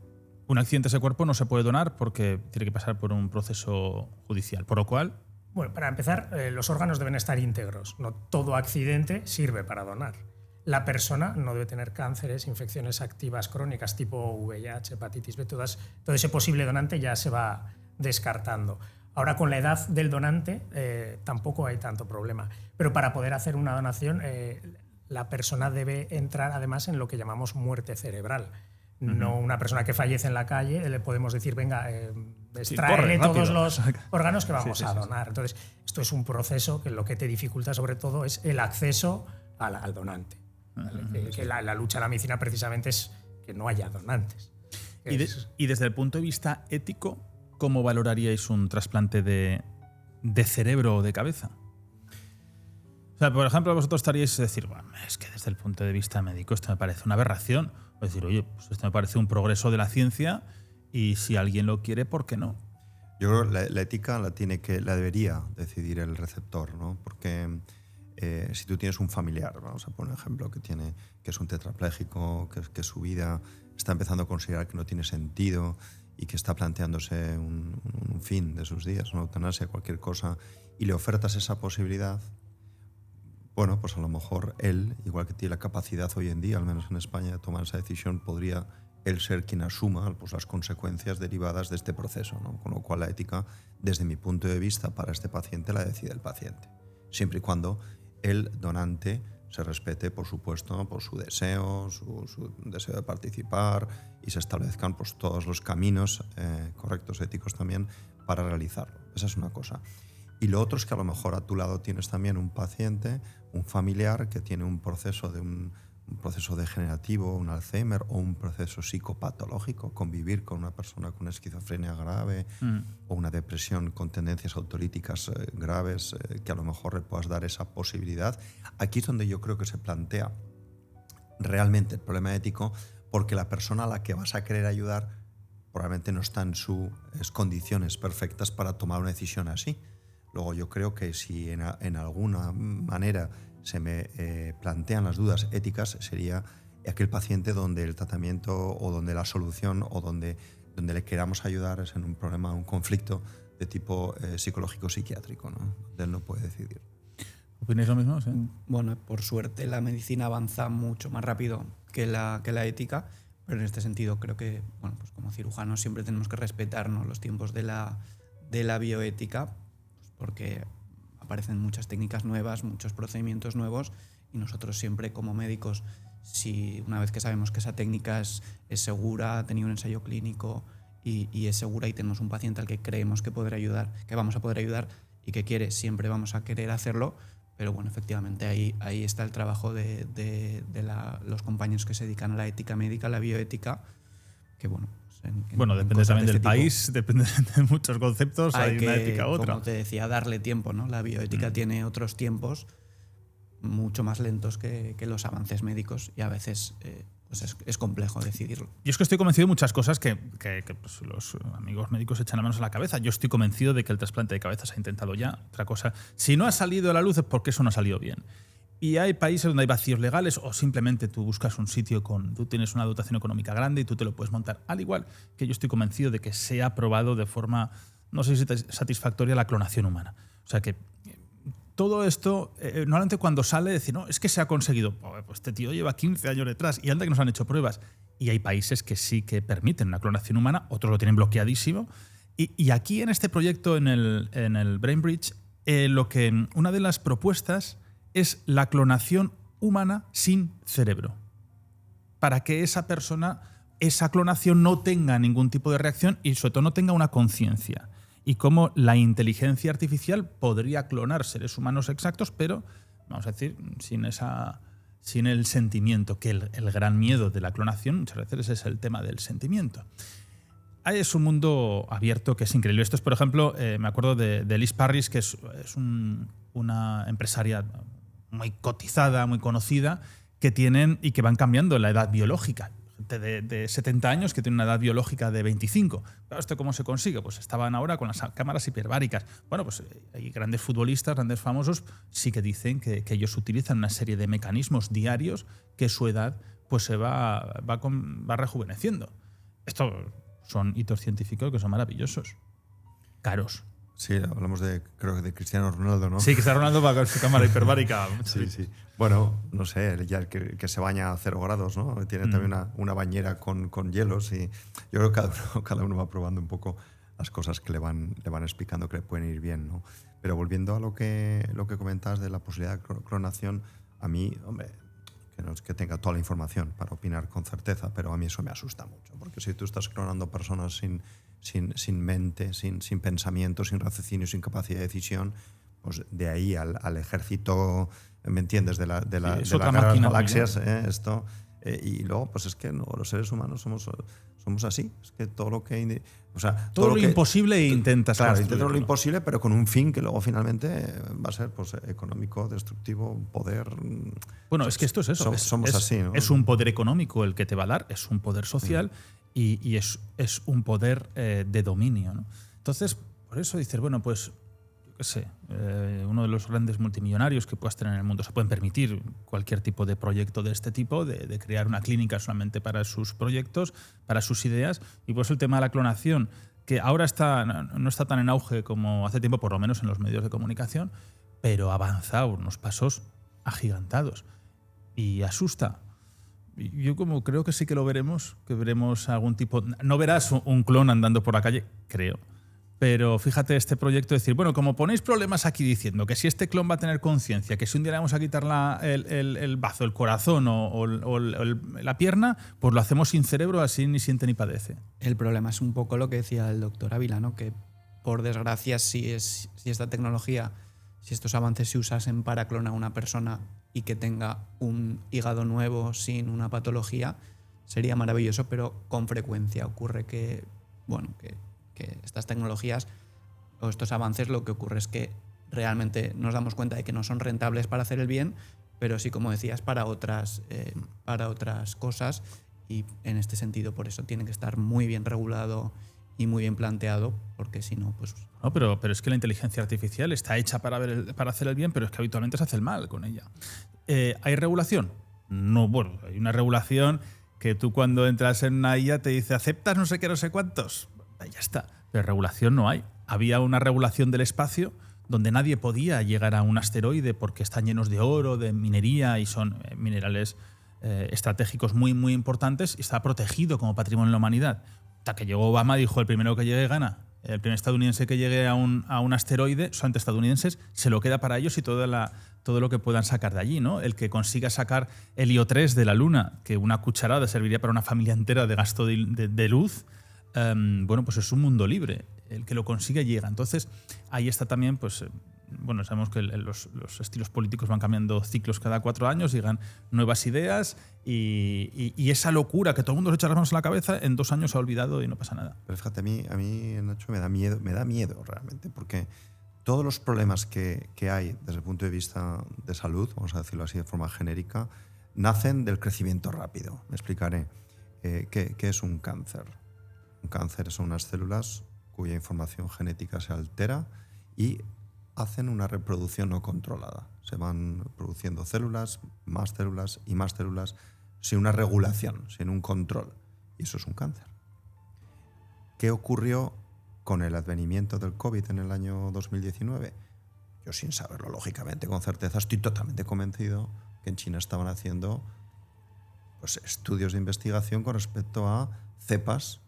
S2: de ese cuerpo no se puede donar porque tiene que pasar por un proceso judicial, por lo cual...
S5: Bueno, para empezar, los órganos deben estar íntegros. No todo accidente sirve para donar. La persona no debe tener cánceres, infecciones activas crónicas tipo VIH, hepatitis B, todo ese posible donante ya se va descartando. Ahora, con la edad del donante tampoco hay tanto problema. Pero para poder hacer una donación, la persona debe entrar además en lo que llamamos muerte cerebral. No una persona que fallece en la calle, le podemos decir, venga, extráele todos los órganos que vamos a donar. Entonces, esto es un proceso que lo que te dificulta sobre todo es el acceso al donante. ¿Vale? Que la lucha en la medicina precisamente es que no haya donantes.
S2: Y desde el punto de vista ético, ¿cómo valoraríais un trasplante de cerebro o de cabeza? O sea, por ejemplo, vosotros estaríais a decir, bueno, es que desde el punto de vista médico esto me parece una aberración. O decir, oye, pues esto me parece un progreso de la ciencia y si alguien lo quiere, ¿por qué no?
S3: Yo creo que la ética la debería decidir el receptor, ¿no? Porque si tú tienes un familiar, vamos a poner un ejemplo, que es un tetrapléjico, que su vida está empezando a considerar que no tiene sentido y que está planteándose un fin de sus días, una eutanasia, cualquier cosa, y le ofertas esa posibilidad, bueno, pues a lo mejor él, igual que tiene la capacidad hoy en día, al menos en España, de tomar esa decisión, podría él ser quien asuma pues, las consecuencias derivadas de este proceso, ¿no? Con lo cual la ética, desde mi punto de vista, para este paciente la decide el paciente. Siempre y cuando el donante se respete, por supuesto, por su deseo de participar y se establezcan pues, todos los caminos correctos, éticos también, para realizarlo. Esa es una cosa. Y lo otro es que a lo mejor a tu lado tienes también un paciente, un familiar que tiene un proceso degenerativo, un Alzheimer o un proceso psicopatológico, convivir con una persona con esquizofrenia grave o una depresión con tendencias autolíticas graves, que a lo mejor le puedas dar esa posibilidad. Aquí es donde yo creo que se plantea realmente el problema ético, porque la persona a la que vas a querer ayudar probablemente no está en sus condiciones perfectas para tomar una decisión así. Luego yo creo que si en alguna manera se me plantean las dudas éticas, sería aquel paciente donde el tratamiento o donde la solución o donde le queramos ayudar es en un problema, un conflicto de tipo psicológico-psiquiátrico, ¿no? Donde él no puede decidir.
S2: ¿Opináis lo mismo? ¿Sí?
S4: Bueno, por suerte la medicina avanza mucho más rápido que la ética, pero en este sentido creo que, bueno, pues como cirujanos siempre tenemos que respetarnos los tiempos de la bioética, porque aparecen muchas técnicas nuevas, muchos procedimientos nuevos y nosotros siempre como médicos, si una vez que sabemos que esa técnica es segura, ha tenido un ensayo clínico y es segura y tenemos un paciente al que creemos que vamos a poder ayudar y que quiere, siempre vamos a querer hacerlo, pero bueno, efectivamente ahí está el trabajo de los compañeros que se dedican a la ética médica, a la bioética, que bueno, pues,
S2: Bueno, depende
S4: cosas
S2: también
S4: de
S2: del
S4: este tipo.
S2: país, depende de muchos conceptos, hay una ética u otra.
S4: Como te decía, darle tiempo, ¿no? La bioética tiene otros tiempos mucho más lentos que los avances médicos y a veces pues es complejo decidirlo.
S2: Yo es que estoy convencido de muchas cosas que pues, los amigos médicos echan las manos a la cabeza. Yo estoy convencido de que el trasplante de cabeza se ha intentado ya. Otra cosa, si no ha salido a la luz es porque eso no ha salido bien. Y hay países donde hay vacíos legales o simplemente tú buscas un sitio tú tienes una dotación económica grande y tú te lo puedes montar. Al igual que yo estoy convencido de que se ha probado de forma, no sé si satisfactoria, la clonación humana. O sea que todo esto, normalmente cuando sale, decir, no, es que se ha conseguido. Pues este tío lleva 15 años detrás y anda que nos han hecho pruebas. Y hay países que sí que permiten una clonación humana, otros lo tienen bloqueadísimo. Y aquí en este proyecto, en el BrainBridge, una de las propuestas es la clonación humana sin cerebro. Para que esa persona, esa clonación no tenga ningún tipo de reacción y sobre todo no tenga una conciencia. Y cómo la inteligencia artificial podría clonar seres humanos exactos, pero, vamos a decir, sin el sentimiento, que el gran miedo de la clonación muchas veces es el tema del sentimiento. Es un mundo abierto que es increíble. Esto es, por ejemplo, me acuerdo de Liz Parrish, que es una empresaria muy cotizada, muy conocida, que tienen y que van cambiando la edad biológica. Gente de 70 años que tiene una edad biológica de 25. Claro, ¿esto cómo se consigue? Pues estaban ahora con las cámaras hiperbáricas. Bueno, pues hay grandes futbolistas, grandes famosos, sí que dicen que ellos utilizan una serie de mecanismos diarios que su edad pues se va rejuveneciendo. Estos son hitos científicos que son maravillosos. Caros.
S3: Sí, hablamos creo que de Cristiano Ronaldo, ¿no?
S2: Sí, Cristiano Ronaldo va con su cámara hiperbárica.
S3: Sí, sí. Bueno, no sé, ya que se baña a 0 grados, ¿no? Tiene también una bañera con hielos y yo creo que cada uno va probando un poco las cosas que le van explicando que le pueden ir bien, ¿no? Pero volviendo a lo que comentabas de la posibilidad de clonación, a mí, hombre, que no es que tenga toda la información para opinar con certeza, pero a mí eso me asusta mucho, porque si tú estás clonando personas sin mente, sin pensamiento, sin raciocinio, sin capacidad de decisión, pues de ahí al ejército, ¿me entiendes? De las galaxias, esto. Y luego, pues es que no, los seres humanos somos así. Es que todo lo que... O sea,
S2: todo lo imposible intentas
S3: construirlo. Claro, intentas lo imposible, pero con un fin que luego finalmente va a ser pues, económico, destructivo, poder...
S2: Bueno, es que esto es eso.
S3: Somos así, ¿no?
S2: Es un poder económico el que te va a dar, es un poder social y es un poder de dominio, ¿no? Entonces, por eso dices, bueno, pues qué sé, uno de los grandes multimillonarios que puedas tener en el mundo se pueden permitir cualquier tipo de proyecto de este tipo, de crear una clínica solamente para sus proyectos, para sus ideas. Y por eso el tema de la clonación, que ahora no está tan en auge como hace tiempo, por lo menos en los medios de comunicación, pero avanza a unos pasos agigantados. Y asusta. Yo como creo que sí que lo veremos, que veremos algún tipo... No verás un clon andando por la calle, creo. Pero fíjate este proyecto, decir, bueno, como ponéis problemas aquí diciendo que si este clon va a tener conciencia, que si un día le vamos a quitar el bazo, el corazón o la pierna, pues lo hacemos sin cerebro, así ni siente ni padece.
S4: El problema es un poco lo que decía el doctor Ávila, ¿no? Que por desgracia si esta tecnología, si estos avances se usasen para clonar a una persona y que tenga un hígado nuevo sin una patología, sería maravilloso, pero con frecuencia ocurre que estas tecnologías o estos avances lo que ocurre es que realmente nos damos cuenta de que no son rentables para hacer el bien, pero sí, como decías, para otras cosas, y en este sentido por eso tiene que estar muy bien regulado y muy bien planteado, porque si no, pues...
S2: No, pero es que la inteligencia artificial está hecha para hacer el bien, pero es que habitualmente se hace el mal con ella. ¿Hay regulación? No, bueno, hay una regulación que tú cuando entras en una IA te dice ¿aceptas no sé qué, no sé cuántos? Ya está. Pero regulación no hay. Había una regulación del espacio donde nadie podía llegar a un asteroide porque están llenos de oro, de minería y son minerales estratégicos muy, muy importantes y está protegido como patrimonio de la humanidad. Hasta que llegó Obama, dijo el primero que llegue gana. El primer estadounidense que llegue a un asteroide, solamente estadounidenses, se lo queda para ellos y todo lo que puedan sacar de allí, ¿no? El que consiga sacar helio 3 de la Luna, que una cucharada serviría para una familia entera de gasto de luz, bueno, pues es un mundo libre. El que lo consigue llega. Entonces, ahí está también pues, bueno, sabemos que los estilos políticos van cambiando ciclos cada 4 años, llegan nuevas ideas y esa locura que todo el mundo se echa las manos a la cabeza, en 2 años se ha olvidado y no pasa nada.
S3: Pero fíjate, a mí Nacho, me da miedo realmente, porque todos los problemas que hay desde el punto de vista de salud, vamos a decirlo así de forma genérica, nacen del crecimiento rápido. Me explicaré. ¿Qué es un cáncer? Un cáncer son unas células cuya información genética se altera y hacen una reproducción no controlada. Se van produciendo células y más células sin una regulación, sin un control. Y eso es un cáncer. ¿Qué ocurrió con el advenimiento del COVID en el año 2019? Yo, sin saberlo, lógicamente, con certeza, estoy totalmente convencido que en China estaban haciendo pues, estudios de investigación con respecto a cepas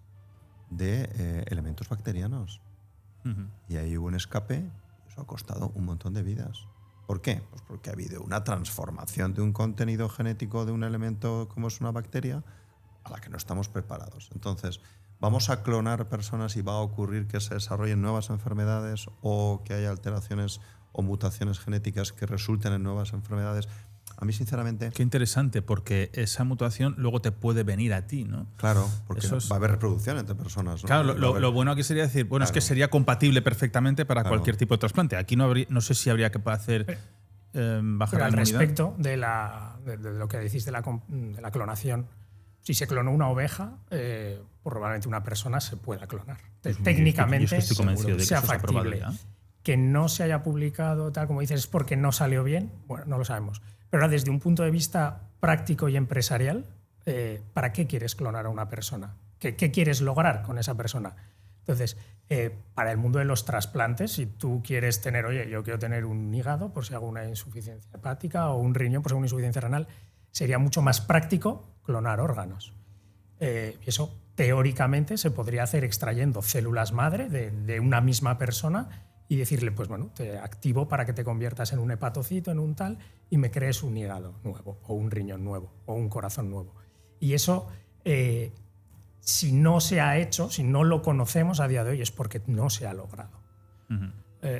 S3: de elementos bacterianos. Y ahí hubo un escape y eso ha costado un montón de vidas. ¿Por qué? Pues porque ha habido una transformación de un contenido genético de un elemento como es una bacteria a la que no estamos preparados. Entonces, ¿vamos a clonar personas y va a ocurrir que se desarrollen nuevas enfermedades o que haya alteraciones o mutaciones genéticas que resulten en nuevas enfermedades? A mí, sinceramente...
S2: Qué interesante, porque esa mutación luego te puede venir a ti, ¿no?
S3: Claro, porque va a haber reproducción entre personas, ¿no?
S2: Claro, lo bueno aquí sería decir, bueno, claro, es que sería compatible perfectamente para cualquier tipo de trasplante. Aquí no sé si habría que hacer bajar la inmunidad.
S5: Al respecto de lo que decís de la clonación, si se clonó una oveja, probablemente una persona se pueda clonar. Técnicamente,
S2: yo estoy convencido de que
S5: sea
S2: eso es
S5: factible. Que no se haya publicado, tal como dices, es porque no salió bien. Bueno, no lo sabemos. Pero ahora, desde un punto de vista práctico y empresarial, ¿para qué quieres clonar a una persona? ¿Qué quieres lograr con esa persona? Entonces, para el mundo de los trasplantes, si tú quieres tener, oye, yo quiero tener un hígado por si hago una insuficiencia hepática o un riñón por si hago una insuficiencia renal, sería mucho más práctico clonar órganos. Y eso, teóricamente, se podría hacer extrayendo células madre de una misma persona y decirle, pues bueno, te activo para que te conviertas en un hepatocito, en un tal, y me crees un hígado nuevo, o un riñón nuevo, o un corazón nuevo. Y eso, si no se ha hecho, si no lo conocemos a día de hoy, es porque no se ha logrado.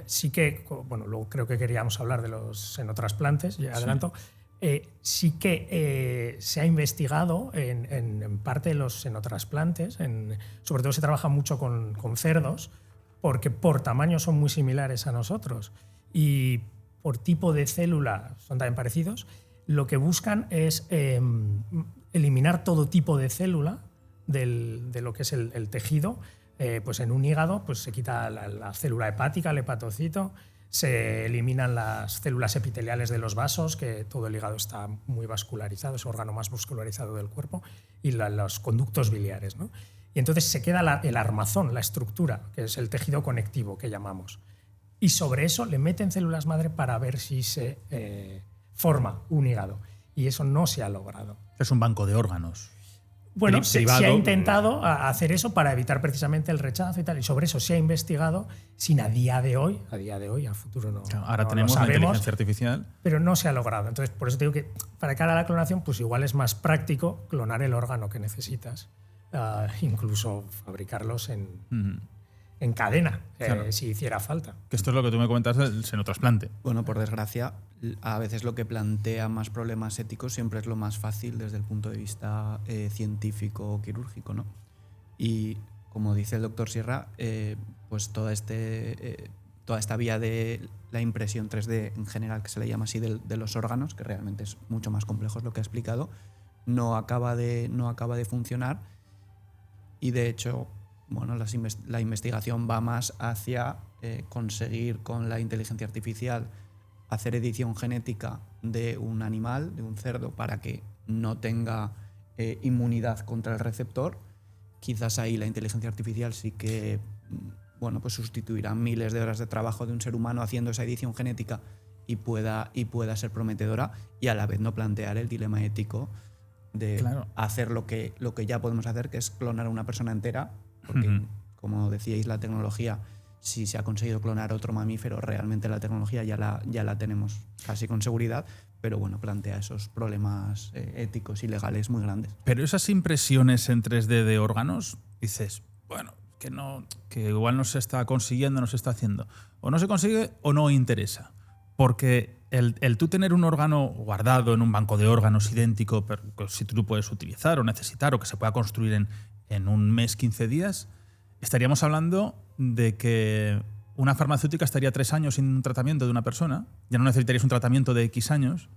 S5: Sí que, bueno, luego creo que queríamos hablar de los xenotrasplantes, ya adelanto. Sí que se ha investigado en parte de los xenotrasplantes, sobre todo se trabaja mucho con cerdos, porque por tamaño son muy similares a nosotros y por tipo de célula son también parecidos. Lo que buscan es eliminar todo tipo de célula de lo que es el tejido. Pues en un hígado pues se quita la célula hepática, el hepatocito, se eliminan las células epiteliales de los vasos, que todo el hígado está muy vascularizado, es el órgano más vascularizado del cuerpo, y los conductos biliares, ¿no? Y entonces se queda el armazón, la estructura, que es el tejido conectivo que llamamos. Y sobre eso le meten células madre para ver si se forma un hígado. Y eso no se ha logrado.
S2: Es un banco de órganos.
S5: Bueno, se ha intentado hacer eso para evitar precisamente el rechazo y tal. Y sobre eso se ha investigado, sin a día de hoy, a futuro no.
S2: Claro, ahora
S5: no
S2: tenemos
S5: sabemos,
S2: la inteligencia artificial.
S5: Pero no se ha logrado. Entonces, por eso te digo que para cara a la clonación, pues igual es más práctico clonar el órgano que necesitas. Incluso fabricarlos en cadena, claro, si hiciera falta.
S2: Que esto es lo que tú me comentas del xenotrasplante.
S4: Bueno, por desgracia, a veces lo que plantea más problemas éticos siempre es lo más fácil desde el punto de vista científico o quirúrgico, ¿no? Y como dice el doctor Sierra, pues toda esta vía de la impresión 3D en general, que se le llama así, de los órganos, que realmente es mucho más complejo, es lo que ha explicado, no acaba de funcionar. Y de hecho, bueno, la investigación va más hacia conseguir con la inteligencia artificial hacer edición genética de un animal, de un cerdo, para que no tenga inmunidad contra el receptor. Quizás ahí la inteligencia artificial sí que, bueno, pues sustituirá miles de horas de trabajo de un ser humano haciendo esa edición genética y pueda ser prometedora, y a la vez no plantear el dilema ético de hacer lo que ya podemos hacer, que es clonar a una persona entera, porque, como decíais, la tecnología, si se ha conseguido clonar otro mamífero, realmente la tecnología ya la tenemos casi con seguridad, pero bueno, plantea esos problemas éticos y legales muy grandes.
S2: Pero esas impresiones en 3D de órganos, dices, bueno, que igual no se está consiguiendo, no se está haciendo. O no se consigue o no interesa. Porque el tú tener un órgano guardado en un banco de órganos idéntico, pero que si tú lo puedes utilizar o necesitar o que se pueda construir en un mes, 15 días, estaríamos hablando de que una farmacéutica estaría 3 años sin un tratamiento de una persona. Ya no necesitarías un tratamiento de X años,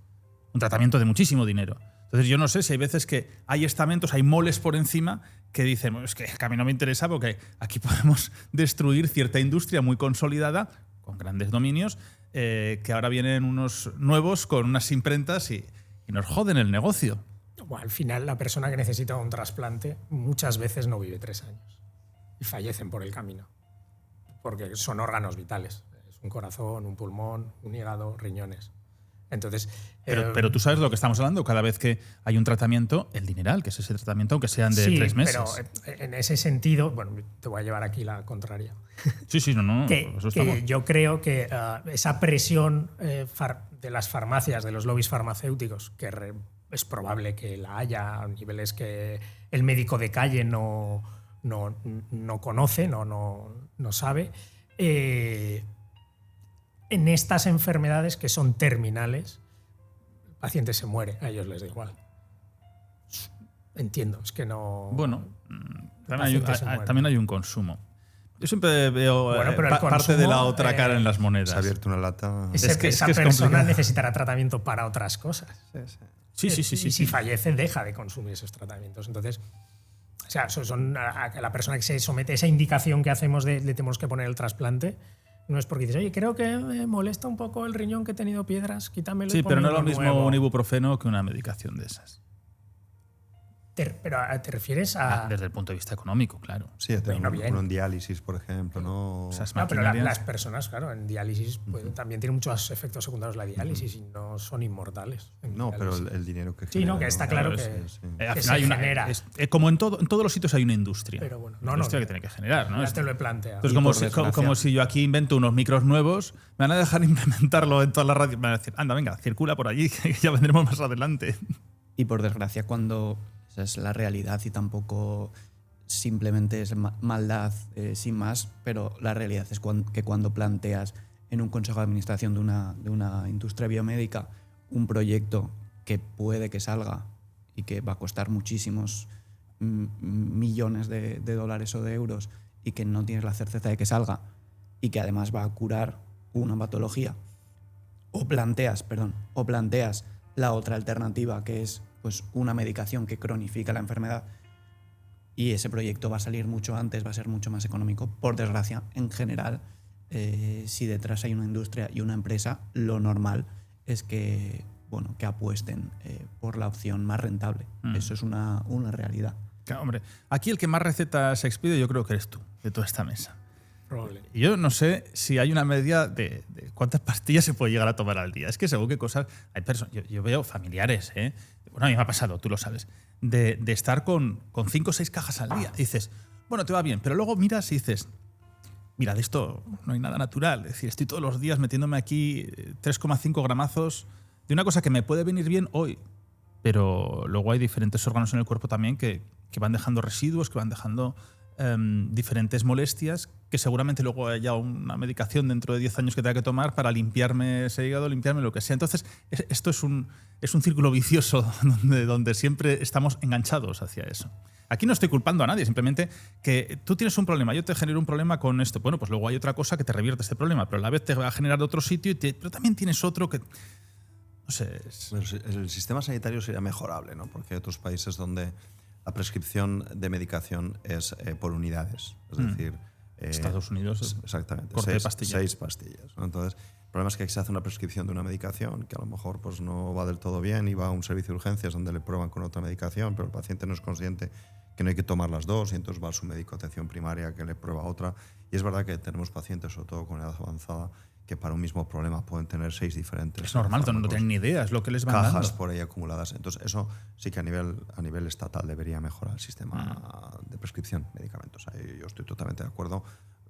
S2: un tratamiento de muchísimo dinero. Entonces yo no sé si hay veces que hay estamentos, hay moles por encima que dicen, es que a mí no me interesa porque aquí podemos destruir cierta industria muy consolidada, con grandes dominios, que ahora vienen unos nuevos con unas imprentas y nos joden el negocio.
S5: Bueno, al final la persona que necesita un trasplante muchas veces no vive 3 años y fallecen por el camino, porque son órganos vitales. Es un corazón, un pulmón, un hígado, riñones. Entonces,
S2: pero tú sabes de lo que estamos hablando. Cada vez que hay un tratamiento, el dineral, que es ese tratamiento, aunque sean de 3 meses.
S5: Pero en ese sentido, bueno, te voy a llevar aquí la contraria.
S2: Sí, no.
S5: que yo creo que esa presión de las farmacias, de los lobbies farmacéuticos, que es probable que la haya a niveles que el médico de calle no conoce, no sabe. En estas enfermedades que son terminales, el paciente se muere, a ellos les da igual. Entiendo, es que no...
S2: Bueno, también hay un consumo. Yo siempre veo
S5: pero el
S2: parte de la otra cara en las monedas.
S3: Se ha abierto una lata.
S5: Esa persona necesitará tratamiento para otras cosas.
S2: Sí.
S5: Y si fallece, deja de consumir esos tratamientos. Entonces, o sea, son a la persona que se somete a esa indicación que hacemos de le tenemos que poner el trasplante. No es porque dices, oye, creo que me molesta un poco el riñón que he tenido piedras, quítamelo.
S2: Sí, pero no es lo mismo
S5: nuevo.
S2: un ibuprofeno que una medicación de esas.
S5: Pero ¿te refieres a...?
S2: Desde el punto de vista económico, claro.
S3: Sí, uno en diálisis, por ejemplo, ¿no?
S5: Pero las personas, claro, en diálisis también tienen muchos efectos secundarios la diálisis y no son inmortales.
S3: No, pero el dinero que
S5: genera. Sí, que está claro que
S2: al final
S5: genera.
S2: Como en todos los sitios hay una industria.
S5: Pero bueno,
S2: una industria que tiene que generar, ¿no?
S5: Ya te lo he planteado.
S2: Entonces, como si yo aquí invento unos micros nuevos, me van a dejar implementarlo en todas las radios. Me van a decir, anda, venga, circula por allí, que ya vendremos más adelante.
S4: Y por desgracia, cuando esa es la realidad y tampoco simplemente es maldad sin más, pero la realidad es que cuando planteas en un consejo de administración de una industria biomédica un proyecto que puede que salga y que va a costar muchísimos millones de dólares o de euros y que no tienes la certeza de que salga y que además va a curar una patología, o planteas la otra alternativa, que es pues una medicación que cronifica la enfermedad, y ese proyecto va a salir mucho antes, va a ser mucho más económico. Por desgracia, en general, si detrás hay una industria y una empresa, lo normal es que apuesten por la opción más rentable. Eso es una realidad.
S2: Claro, hombre, aquí el que más recetas expide yo creo que eres tú, de toda esta mesa.
S5: Probable.
S2: Yo no sé si hay una medida de cuántas pastillas se puede llegar a tomar al día. Es que según qué cosas... Hay personas, yo veo familiares, bueno, a mí me ha pasado, tú lo sabes, de estar con 5 o 6 cajas al día. Y dices, bueno, te va bien, pero luego miras y dices, mira, de esto no hay nada natural. Es decir, estoy todos los días metiéndome aquí 3,5 gramazos de una cosa que me puede venir bien hoy, pero luego hay diferentes órganos en el cuerpo también que van dejando residuos, que van dejando diferentes molestias, que seguramente luego haya una medicación dentro de 10 años que tenga que tomar para limpiarme ese hígado, limpiarme lo que sea. Entonces, esto es un círculo vicioso donde siempre estamos enganchados hacia eso. Aquí no estoy culpando a nadie, simplemente que tú tienes un problema, yo te genero un problema con esto. Bueno, pues luego hay otra cosa que te revierte este problema, pero a la vez te va a generar de otro sitio, pero también tienes otro que... No sé.
S3: El sistema sanitario sería mejorable, ¿no? Porque hay otros países donde la prescripción de medicación es por unidades. Es decir...
S2: Estados Unidos,
S3: exactamente,
S2: corte de pastillas.
S3: 6 pastillas, ¿no? Entonces, el problema es que aquí se hace una prescripción de una medicación que a lo mejor pues, no va del todo bien y va a un servicio de urgencias donde le prueban con otra medicación, pero el paciente no es consciente que no hay que tomar las dos y entonces va a su médico de atención primaria que le prueba otra. Y es verdad que tenemos pacientes, sobre todo con edad avanzada, que para un mismo problema pueden tener 6 diferentes.
S2: Es normal, no tienen ni idea, es lo que les van
S3: cajas
S2: dando.
S3: Por ahí acumuladas. Entonces, eso sí que a nivel estatal debería mejorar el sistema de prescripción de medicamentos. Ahí yo estoy totalmente de acuerdo.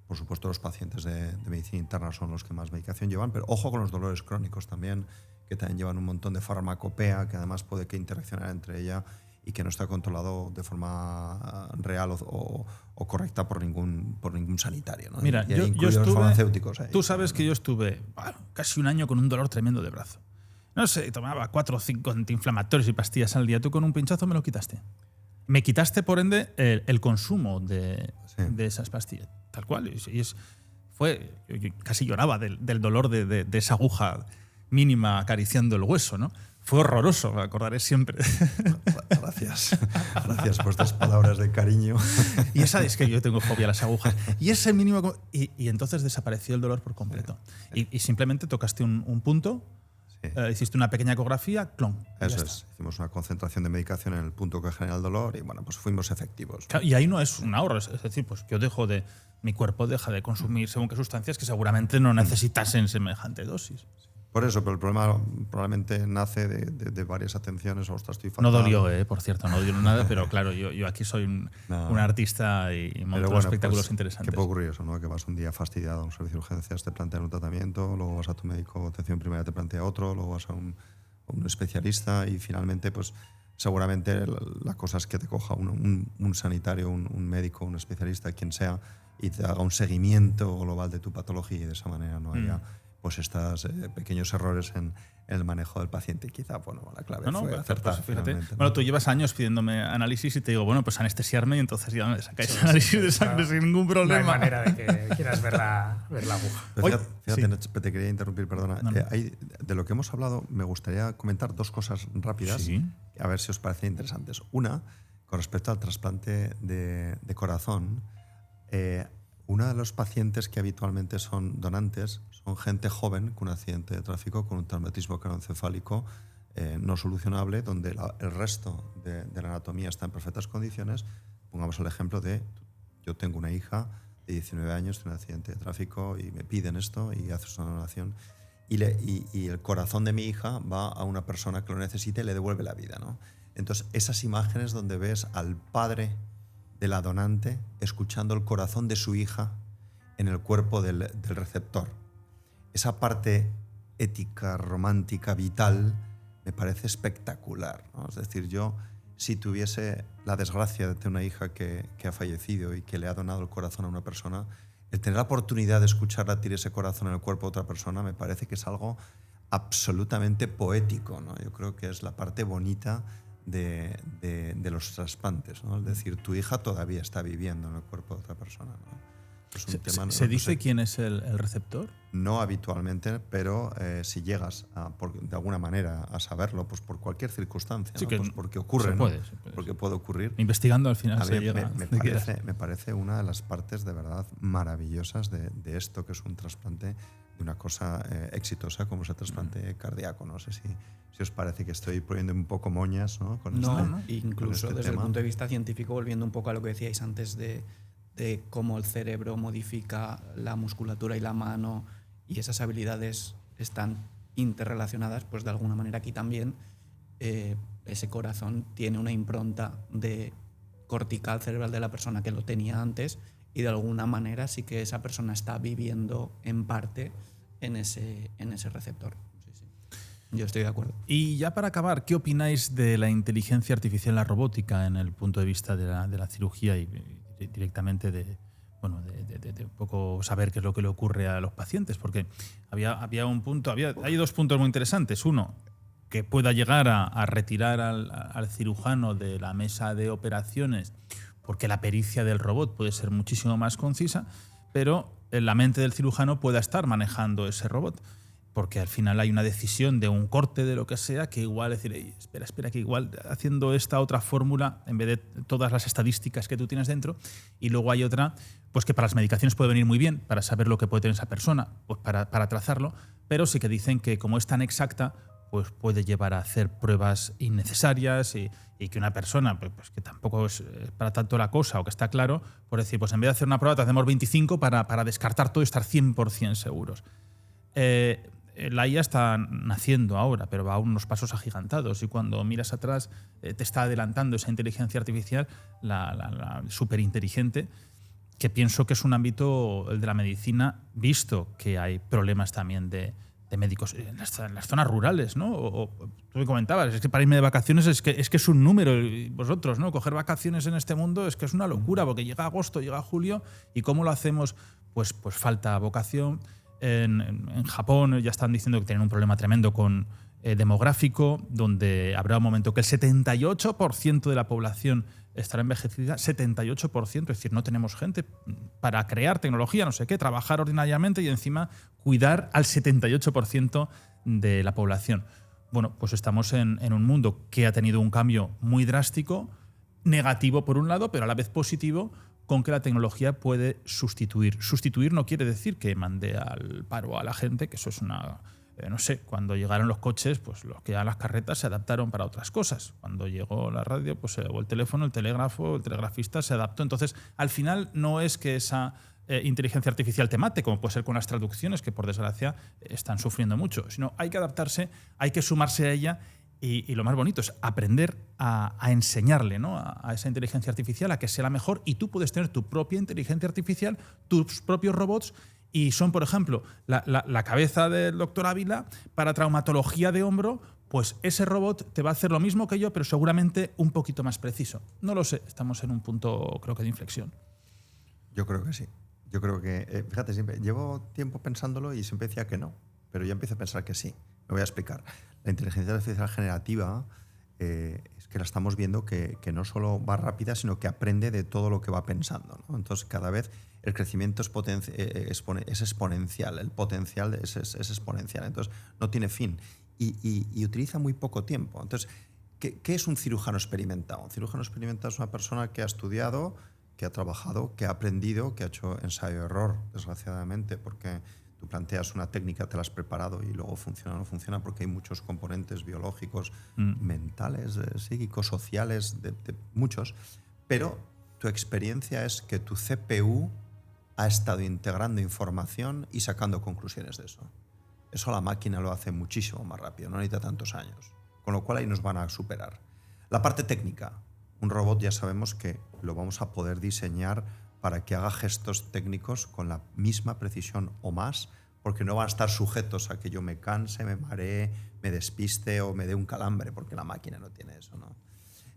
S3: Por supuesto, los pacientes de medicina interna son los que más medicación llevan, pero ojo con los dolores crónicos también, que también llevan un montón de farmacopea, que además puede que interaccionar entre ella y que no está controlado de forma real o correcta por ningún sanitario, ¿no?
S2: Mira,
S3: y hay
S2: yo
S3: incluidos
S2: estuve,
S3: farmacéuticos ahí.
S2: tú sabes que yo estuve casi un año con un dolor tremendo de brazo. No sé, tomaba 4 o 5 antiinflamatorios y pastillas al día. Tú con un pinchazo me lo quitaste. Me quitaste, por ende, el consumo de esas pastillas. Tal cual. Yo casi lloraba del dolor de esa aguja mínima acariciando el hueso, ¿no? Fue horroroso, me acordaré siempre.
S3: Gracias. Gracias por estas palabras de cariño.
S2: Y esa es que yo tengo fobia a las agujas. Y ese mínimo. Y entonces desapareció el dolor por completo. Y simplemente tocaste un punto.
S3: Sí.
S2: Hiciste una pequeña ecografía, clon.
S3: Eso es. Hicimos una concentración de medicación en el punto que genera el dolor y bueno, pues fuimos efectivos.
S2: Y ahí no es un ahorro, es decir, pues yo mi cuerpo deja de consumir según qué sustancias que seguramente no necesitasen semejante dosis.
S3: Por eso, pero el problema probablemente nace de varias atenciones. Ostras, estoy fatal.
S2: No dolió, por cierto, no dolió nada, pero claro, yo aquí soy un artista y monto espectáculos interesantes.
S3: ¿Qué puede ocurrir eso, no? Que vas un día fastidiado a un servicio de urgencias, te plantean un tratamiento, luego vas a tu médico de atención primaria, te plantea otro, luego vas a un especialista y finalmente, pues seguramente la cosa es que te coja un sanitario, un médico, un especialista, quien sea, y te haga un seguimiento global de tu patología y de esa manera no haya pues estos pequeños errores en el manejo del paciente. Quizá, bueno, la clave fue acertar.
S2: Pues fíjate,
S3: ¿no?
S2: Bueno, tú llevas años pidiéndome análisis y te digo, bueno, pues anestesiarme y entonces ya me sacáis análisis de sangre sin ningún problema.
S5: No hay manera de que quieras ver la aguja.
S3: Pero fíjate, te quería interrumpir, perdona.
S2: No.
S3: De lo que hemos hablado, me gustaría comentar 2 cosas rápidas, a ver si os parecen interesantes. Una, con respecto al trasplante de corazón, uno de los pacientes que habitualmente son donantes son gente joven con un accidente de tráfico, con un traumatismo craneoencefálico no solucionable, donde el resto de la anatomía está en perfectas condiciones. Pongamos el ejemplo de, yo tengo una hija de 19 años, tiene un accidente de tráfico y me piden esto y haces una donación. Y el corazón de mi hija va a una persona que lo necesita y le devuelve la vida, ¿no? Entonces, esas imágenes donde ves al padre de la donante escuchando el corazón de su hija en el cuerpo del receptor. Esa parte ética, romántica, vital, me parece espectacular, ¿no? Es decir, yo, si tuviese la desgracia de tener una hija que ha fallecido y que le ha donado el corazón a una persona, el tener la oportunidad de escuchar latir ese corazón en el cuerpo de otra persona me parece que es algo absolutamente poético, ¿no? Yo creo que es la parte bonita de los trasplantes, ¿no? Es decir, tu hija todavía está viviendo en el cuerpo de otra persona, ¿no? Es un tema,
S2: ¿Se dice quién es el receptor?
S3: No habitualmente, pero si llegas de alguna manera a saberlo, pues por cualquier circunstancia,
S2: Sí,
S3: ¿no?
S2: que
S3: Pues porque ocurre,
S2: se
S3: ¿no?
S2: puede.
S3: Porque puede ocurrir.
S2: Investigando al final se llega.
S3: Me parece una de las partes de verdad maravillosas de esto, que es un trasplante de una cosa exitosa como es el trasplante cardíaco. No sé si os parece que estoy poniendo un poco moñas, ¿no?
S4: Incluso
S3: con este
S4: desde
S3: tema.
S4: el punto de vista científico, volviendo un poco a lo que decíais antes de cómo el cerebro modifica la musculatura y la mano y esas habilidades están interrelacionadas, pues de alguna manera aquí también ese corazón tiene una impronta de cortical cerebral de la persona que lo tenía antes y de alguna manera sí que esa persona está viviendo en parte en ese receptor. Sí. Yo estoy de acuerdo.
S2: Y ya para acabar, ¿qué opináis de la inteligencia artificial, la robótica, en el punto de vista de la cirugía y directamente de un poco saber qué es lo que le ocurre a los pacientes? Porque hay 2 puntos muy interesantes. Uno, que pueda llegar a retirar al cirujano de la mesa de operaciones, porque la pericia del robot puede ser muchísimo más concisa, pero en la mente del cirujano pueda estar manejando ese robot. Porque al final hay una decisión de un corte, de lo que sea, que igual decir, espera, que igual haciendo esta otra fórmula, en vez de todas las estadísticas que tú tienes dentro, y luego hay otra, pues que para las medicaciones puede venir muy bien, para saber lo que puede tener esa persona, pues para trazarlo, pero sí que dicen que como es tan exacta, pues puede llevar a hacer pruebas innecesarias y que una persona, pues que tampoco es para tanto la cosa, o que está claro, por decir, pues en vez de hacer una prueba, te hacemos 25 para descartar todo y estar 100% seguros. La IA está naciendo ahora, pero va a unos pasos agigantados, y cuando miras atrás te está adelantando esa inteligencia artificial, la superinteligente, que pienso que es un ámbito, el de la medicina, visto que hay problemas también de médicos en las zonas rurales, ¿no? O tú me comentabas, es que para irme de vacaciones es que es un número. Y vosotros, ¿no? Coger vacaciones en este mundo es que es una locura, porque llega agosto, llega julio, ¿y cómo lo hacemos? Pues falta vocación. En Japón ya están diciendo que tienen un problema tremendo demográfico, donde habrá un momento que el 78% de la población estará envejecida, 78%, es decir, no tenemos gente para crear tecnología, no sé qué, trabajar ordinariamente y encima cuidar al 78% de la población. Bueno, pues estamos en un mundo que ha tenido un cambio muy drástico, negativo por un lado, pero a la vez positivo, con que la tecnología puede sustituir. Sustituir no quiere decir que mande al paro a la gente, que eso es una... no sé, cuando llegaron los coches, pues los que llevan las carretas se adaptaron para otras cosas. Cuando llegó la radio, pues o el teléfono, el telégrafo, el telegrafista se adaptó. Entonces, al final no es que esa inteligencia artificial te mate, como puede ser con las traducciones, que por desgracia están sufriendo mucho, sino hay que adaptarse, hay que sumarse a ella. Y lo más bonito es aprender a enseñarle, ¿no? a esa inteligencia artificial a que sea la mejor, y tú puedes tener tu propia inteligencia artificial, tus propios robots, y son, por ejemplo, la cabeza del doctor Ávila para traumatología de hombro, pues ese robot te va a hacer lo mismo que yo, pero seguramente un poquito más preciso. No lo sé, estamos en un punto, creo que, de inflexión.
S3: Yo creo que sí. Yo creo que, fíjate, siempre llevo tiempo pensándolo y siempre decía que no, pero ya empiezo a pensar que sí. Me voy a explicar. La inteligencia artificial generativa es que la estamos viendo que no solo va rápida, sino que aprende de todo lo que va pensando, ¿no? Entonces, cada vez el crecimiento es exponencial, el potencial es exponencial, entonces no tiene fin y utiliza muy poco tiempo. Entonces, ¿qué es un cirujano experimentado? Un cirujano experimentado es una persona que ha estudiado, que ha trabajado, que ha aprendido, que ha hecho ensayo-error, desgraciadamente, porque tú planteas una técnica, te la has preparado y luego funciona o no funciona, porque hay muchos componentes biológicos, mentales, psíquicos, sociales, de muchos. Pero tu experiencia es que tu CPU ha estado integrando información y sacando conclusiones de eso. Eso la máquina lo hace muchísimo más rápido, no necesita tantos años. Con lo cual ahí nos van a superar. La parte técnica. Un robot ya sabemos que lo vamos a poder diseñar para que haga gestos técnicos con la misma precisión o más, porque no van a estar sujetos a que yo me canse, me maree, me despiste o me dé un calambre, porque la máquina no tiene eso, ¿no?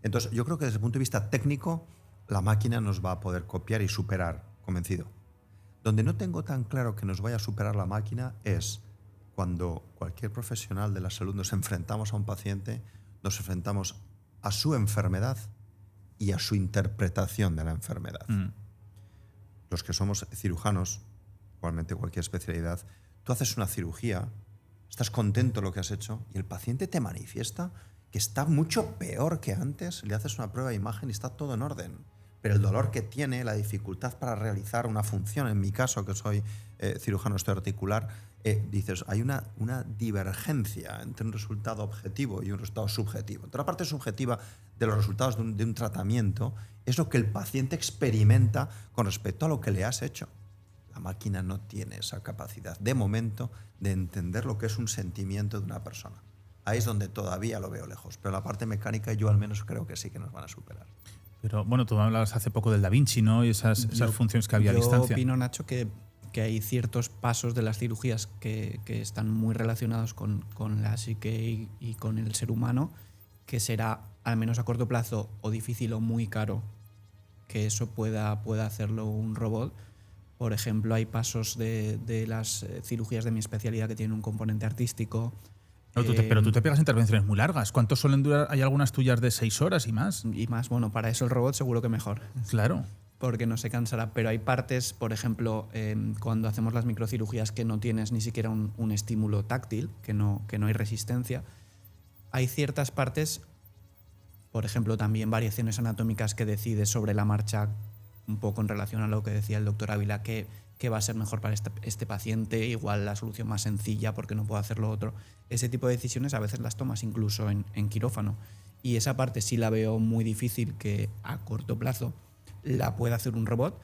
S3: Entonces, yo creo que desde el punto de vista técnico, la máquina nos va a poder copiar y superar, convencido. Donde no tengo tan claro que nos vaya a superar la máquina es cuando cualquier profesional de la salud nos enfrentamos a un paciente, nos enfrentamos a su enfermedad y a su interpretación de la enfermedad. Los que somos cirujanos, igualmente cualquier especialidad, tú haces una cirugía, estás contento de lo que has hecho y el paciente te manifiesta que está mucho peor que antes, le haces una prueba de imagen y está todo en orden. Pero el dolor que tiene, la dificultad para realizar una función, en mi caso, que soy cirujano osteoarticular, dices, hay una divergencia entre un resultado objetivo y un resultado subjetivo. Entonces, la parte subjetiva de los resultados de un tratamiento es lo que el paciente experimenta con respecto a lo que le has hecho. La máquina no tiene esa capacidad, de momento, de entender lo que es un sentimiento de una persona. Ahí es donde todavía lo veo lejos. Pero la parte mecánica yo al menos creo que sí que nos van a superar.
S2: Pero bueno, tú hablabas hace poco del Da Vinci, ¿no? Y esas funciones que había a distancia.
S4: Yo opino, Nacho, que hay ciertos pasos de las cirugías que están muy relacionados con la psique y con el ser humano, que será, al menos a corto plazo, o difícil o muy caro que eso pueda hacerlo un robot. Por ejemplo, hay pasos de las cirugías de mi especialidad que tienen un componente artístico.
S2: Pero tú te pegas intervenciones muy largas. ¿Cuántos suelen durar? Hay algunas tuyas de 6 horas y más.
S4: Y más, bueno, para eso el robot seguro que mejor.
S2: Claro.
S4: Porque no se cansará. Pero hay partes, por ejemplo, cuando hacemos las microcirugías que no tienes ni siquiera un estímulo táctil, que no hay resistencia. Hay ciertas partes, por ejemplo, también variaciones anatómicas que decides sobre la marcha, un poco en relación a lo que decía el doctor Ávila, que va a ser mejor para este paciente, igual la solución más sencilla porque no puedo hacer lo otro. Ese tipo de decisiones a veces las tomas incluso en quirófano. Y esa parte sí la veo muy difícil que a corto plazo la pueda hacer un robot,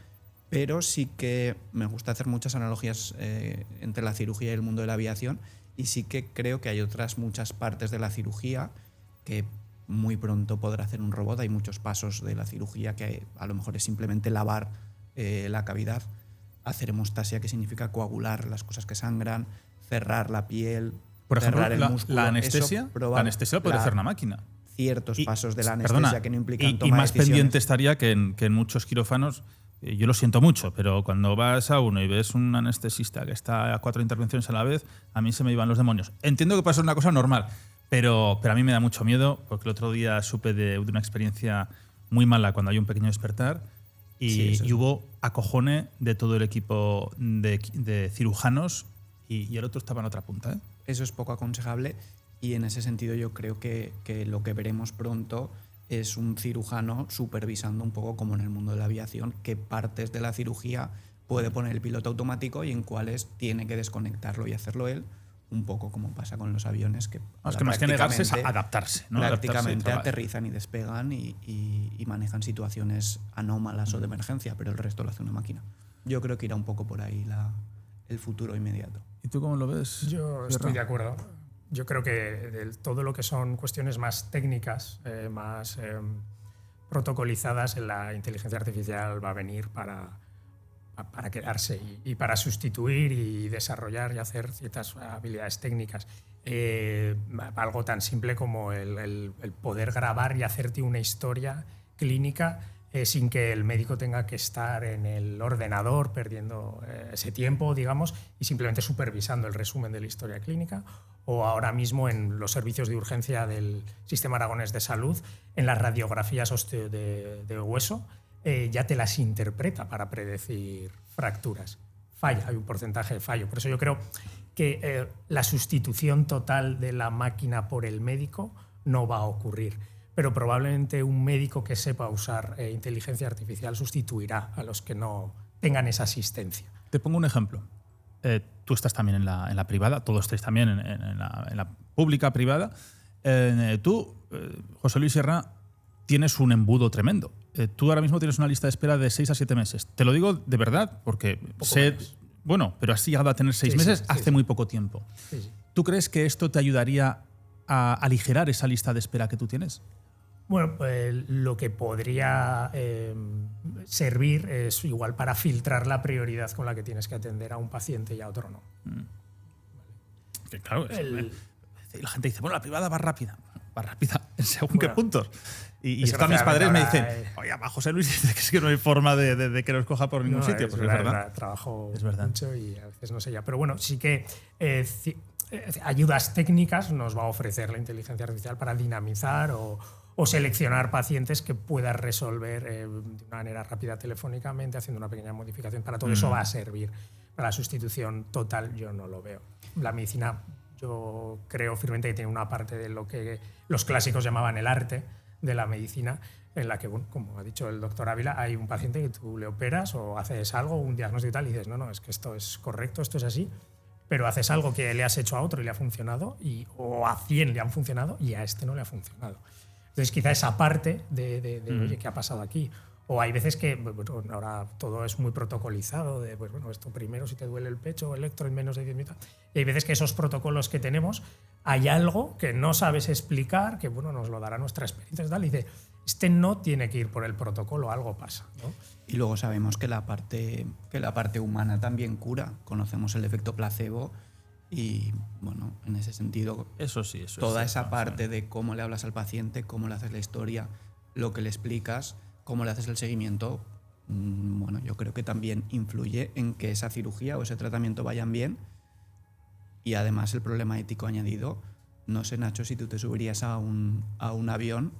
S4: pero sí que me gusta hacer muchas analogías entre la cirugía y el mundo de la aviación, y sí que creo que hay otras muchas partes de la cirugía que muy pronto podrá hacer un robot. Hay muchos pasos de la cirugía que a lo mejor es simplemente lavar la cavidad, hacer hemostasia, que significa coagular las cosas que sangran, cerrar la piel,
S2: Por ejemplo,
S4: cerrar el músculo.
S2: la
S4: Eso
S2: anestesia lo puede hacer una máquina.
S4: Ciertos pasos de la anestesia
S2: Perdona,
S4: que no implican
S2: y
S4: toma de
S2: más
S4: decisiones.
S2: pendiente estaría que en muchos quirófanos, yo lo siento mucho, pero cuando vas a uno y ves un anestesista que está a 4 intervenciones a la vez, a mí se me iban los demonios. Entiendo que puede ser una cosa normal, pero a mí me da mucho miedo, porque el otro día supe de una experiencia muy mala cuando hay un pequeño despertar y hubo acojone de todo el equipo de cirujanos y el otro estaba en otra punta.
S4: Eso es poco aconsejable y en ese sentido yo creo que lo que veremos pronto es un cirujano supervisando un poco como en el mundo de la aviación qué partes de la cirugía puede poner el piloto automático y en cuáles tiene que desconectarlo y hacerlo él, un poco como pasa con los aviones que
S2: más que negarse es adaptarse, ¿no?
S4: Prácticamente aterrizan y despegan y manejan situaciones anómalas o de emergencia, pero el resto lo hace una máquina. Yo creo que irá un poco por ahí el futuro inmediato.
S2: ¿Y tú cómo lo ves?
S5: Yo estoy de acuerdo. Yo creo que todo lo que son cuestiones más técnicas, más protocolizadas, en la inteligencia artificial va a venir para quedarse y para sustituir y desarrollar y hacer ciertas habilidades técnicas. Algo tan simple como el poder grabar y hacerte una historia clínica sin que el médico tenga que estar en el ordenador perdiendo ese tiempo, digamos, y simplemente supervisando el resumen de la historia clínica. O ahora mismo en los servicios de urgencia del Sistema Aragonés de Salud, en las radiografías de hueso, ya te las interpreta para predecir fracturas. Falla, hay un porcentaje de fallo. Por eso yo creo que la sustitución total de la máquina por el médico no va a ocurrir. Pero probablemente un médico que sepa usar inteligencia artificial sustituirá a los que no tengan esa asistencia.
S2: Te pongo un ejemplo. Tú estás también en la privada, todos estáis también en la pública, privada. Tú, José Luis Sierra, tienes un embudo tremendo. Tú ahora mismo tienes una lista de espera de 6 a 7 meses. Te lo digo de verdad, porque sé... Bueno, pero has llegado a tener 6 meses hace muy poco tiempo.
S5: Sí.
S2: ¿Tú crees que esto te ayudaría a aligerar esa lista de espera que tú tienes?
S5: Bueno, pues lo que podría servir es igual para filtrar la prioridad con la que tienes que atender a un paciente y a otro no.
S2: Que claro, la gente dice, bueno, la privada va rápida en según qué puntos. Y están mis padres me dicen, oye, José Luis dice que es que no hay forma de que nos coja por ningún sitio. Pues es verdad.
S5: Trabajo mucho y a veces no sé ya. Pero bueno, sí que ayudas técnicas nos va a ofrecer la inteligencia artificial para dinamizar o seleccionar pacientes que puedas resolver de una manera rápida telefónicamente, haciendo una pequeña modificación. Para todo eso va a servir. Para la sustitución total yo no lo veo. La medicina, yo creo firmemente que tiene una parte de lo que los clásicos llamaban el arte de la medicina, en la que, bueno, como ha dicho el doctor Ávila, hay un paciente que tú le operas o haces algo, un diagnóstico y tal, y dices, no, es que esto es correcto, esto es así, pero haces algo que le has hecho a otro y le ha funcionado, o a 100 le han funcionado y a este no le ha funcionado. Entonces, quizá esa parte de oye, ¿qué ha pasado aquí? O hay veces que, bueno, ahora todo es muy protocolizado, de, pues bueno, esto primero si te duele el pecho, electro en menos de 10 minutos. Y hay veces que esos protocolos que tenemos, hay algo que no sabes explicar, que bueno, nos lo dará nuestra experiencia. Y dice, este no tiene que ir por el protocolo, algo pasa, ¿no?
S4: Y luego sabemos que la parte humana también cura. Conocemos el efecto placebo y, bueno, en ese sentido,
S2: eso sí,
S4: toda esa parte de cómo le hablas al paciente, cómo le haces la historia, lo que le explicas, cómo le haces el seguimiento, bueno, yo creo que también influye en que esa cirugía o ese tratamiento vayan bien. Y además el problema ético añadido, no sé, Nacho, si tú te subirías a un avión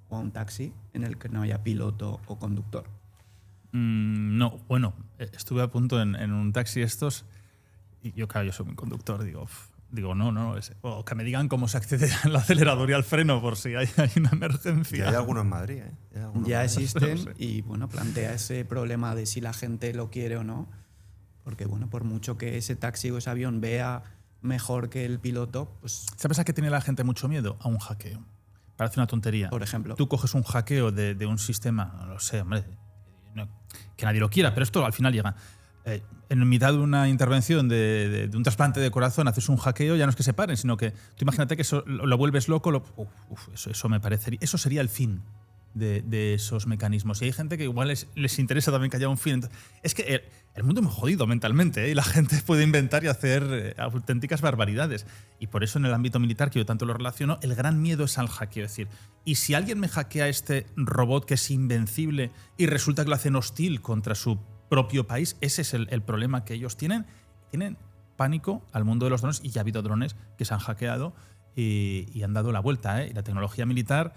S4: o a un taxi en el que no haya piloto o conductor.
S2: No, bueno, estuve a punto en un taxi estos y yo soy un conductor, digo no, o que me digan cómo se accede al acelerador y al freno por si hay una emergencia.
S3: Y hay algunos en Madrid, ¿eh?
S4: Ya existen y bueno, plantea ese problema de si la gente lo quiere o no, porque bueno, por mucho que ese taxi o ese avión vea mejor que el piloto, pues...
S2: ¿Sabes a qué tiene la gente mucho miedo? A un hackeo. Parece una tontería.
S4: Por ejemplo.
S2: Tú coges un hackeo de un sistema, no lo sé, hombre, que nadie lo quiera, pero esto al final llega. En mitad de una intervención de un trasplante de corazón haces un hackeo, ya no es que se paren, sino que tú imagínate que eso lo vuelves loco, eso me parecería, eso sería el fin de esos mecanismos. Y hay gente que igual les interesa también que haya un fin. Es que el mundo es muy jodido mentalmente, ¿eh? Y la gente puede inventar y hacer auténticas barbaridades. Y por eso en el ámbito militar, que yo tanto lo relaciono, el gran miedo es al hackeo. Es decir, y si alguien me hackea este robot que es invencible y resulta que lo hacen hostil contra su propio país, ese es el problema que ellos tienen. Tienen pánico al mundo de los drones, y ya ha habido drones que se han hackeado y han dado la vuelta, ¿eh? Y la tecnología militar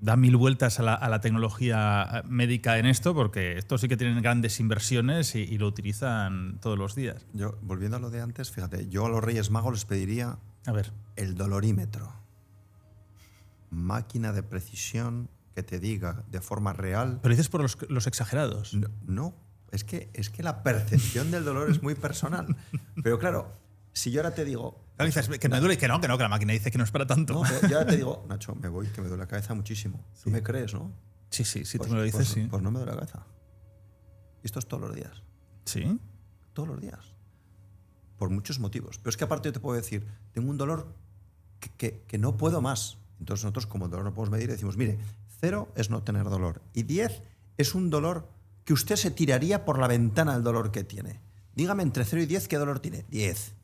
S2: da 1000 vueltas a la tecnología médica en esto, porque estos sí que tienen grandes inversiones y lo utilizan todos los días.
S3: Yo, volviendo a lo de antes, fíjate, yo a los Reyes Magos les pediría
S2: A ver,
S3: el dolorímetro. Máquina de precisión que te diga de forma real.
S2: pero dices por los exagerados.
S3: No, es que la percepción del dolor es muy personal. Pero claro, si yo ahora te digo...
S2: Claro, dices que me duele, que no, que la máquina dice que no es para tanto.
S3: No, pero yo ahora te digo, Nacho, me voy, que me duele la cabeza muchísimo. ¿Tú me crees, no?
S2: Sí, sí, sí,
S3: Pues-
S2: tú me lo dices,
S3: pues-
S2: sí.
S3: Pues no me duele la cabeza. Y esto es todos los días.
S2: ¿Sí?
S3: Todos los días. Por muchos motivos. Pero es que aparte yo te puedo decir, tengo un dolor que no puedo más. Entonces nosotros, como el dolor no podemos medir, decimos, mire, 0 es no tener dolor. Y 10 es un dolor que usted se tiraría por la ventana el dolor que tiene. Dígame entre 0 y 10 qué dolor tiene. 10.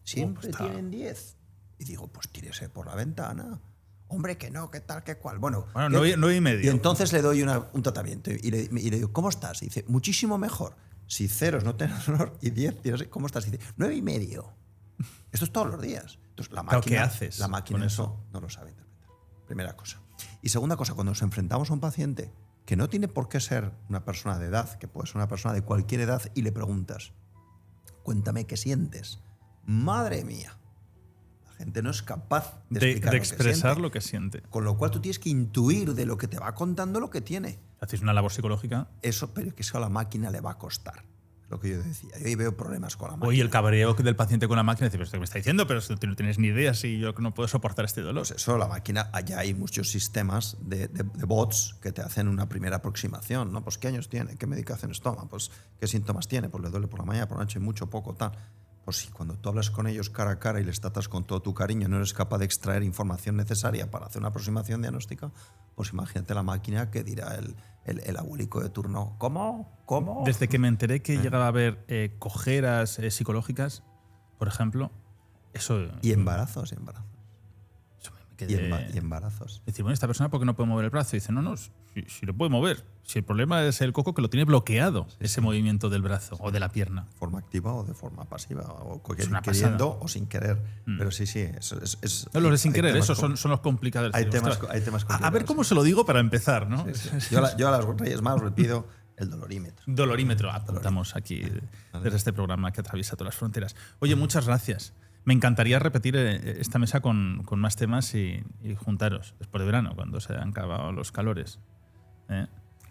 S3: Siempre
S2: está.
S3: tienen 10. Y digo, pues tírese por la ventana. Hombre, que no, que tal, que cual. Bueno,
S2: Bueno, 9,5.
S3: y entonces le doy un tratamiento y le digo, ¿cómo estás? Y dice, muchísimo mejor. Si 0 es no tener dolor y 10, tienes, ¿cómo estás? Y dice, 9,5. Esto es todos los días. Entonces, la
S2: Claro,
S3: máquina,
S2: ¿qué haces
S3: la máquina
S2: con
S3: eso
S2: eso?
S3: no lo sabe interpretar. Primera cosa. Y segunda cosa, cuando nos enfrentamos a un paciente que no tiene por qué ser una persona de edad, que puede ser una persona de cualquier edad, y le preguntas, cuéntame qué sientes. Madre mía. La gente no es capaz de explicar
S2: de
S3: lo que
S2: expresar
S3: siente.
S2: lo que siente.
S3: Con lo cual tú tienes que intuir de lo que te va contando lo que tiene.
S2: Hacéis una labor psicológica.
S3: Eso, pero que eso a la máquina le va a costar. Lo que yo decía. Yo ahí veo problemas con la máquina.
S2: Oye, el cabreo del paciente con la máquina, dice, pero esto que me está diciendo, pero tú no tienes ni idea si yo no puedo soportar este dolor.
S3: Pues eso, la máquina, allá hay muchos sistemas de bots que te hacen una primera aproximación, ¿no? Pues ¿qué años tiene? ¿Qué medicaciones toma? Pues ¿qué síntomas tiene? Pues le duele por la mañana, por la noche, mucho, poco, tal. Pues si cuando tú hablas con ellos cara a cara y les tratas con todo tu cariño, no eres capaz de extraer información necesaria para hacer una aproximación diagnóstica, pues imagínate la máquina que dirá el abuelico de turno. ¿Cómo? ¿Cómo?
S2: Desde que me enteré que llegaba a haber cojeras psicológicas, por ejemplo, eso...
S3: Y embarazos,
S2: eso me
S3: y
S2: quedé...
S3: embarazos.
S2: Decir, bueno, esta persona, ¿por qué no puede mover el brazo? Y dice, no, si lo puede mover. Si el problema es el coco que lo tiene bloqueado, ese movimiento del brazo o de la pierna.
S3: De forma activa o de forma pasiva, o
S2: Es una
S3: queriendo
S2: pasada.
S3: o sin querer. Pero sí, es
S2: No, los de sin
S3: hay
S2: querer,
S3: temas
S2: esos
S3: com-
S2: son los complicados.
S3: hay
S2: Digo,
S3: temas
S2: ostras,
S3: complicados.
S2: a ver cómo se lo digo para empezar, ¿no?
S3: Yo a las Reyes Magos le pido el dolorímetro.
S2: Dolorímetro, apuntamos aquí desde este programa que atraviesa todas las fronteras. Oye, muchas gracias. Me encantaría repetir esta mesa con más temas y juntaros después de verano, cuando se han acabado los calores. ¿Eh?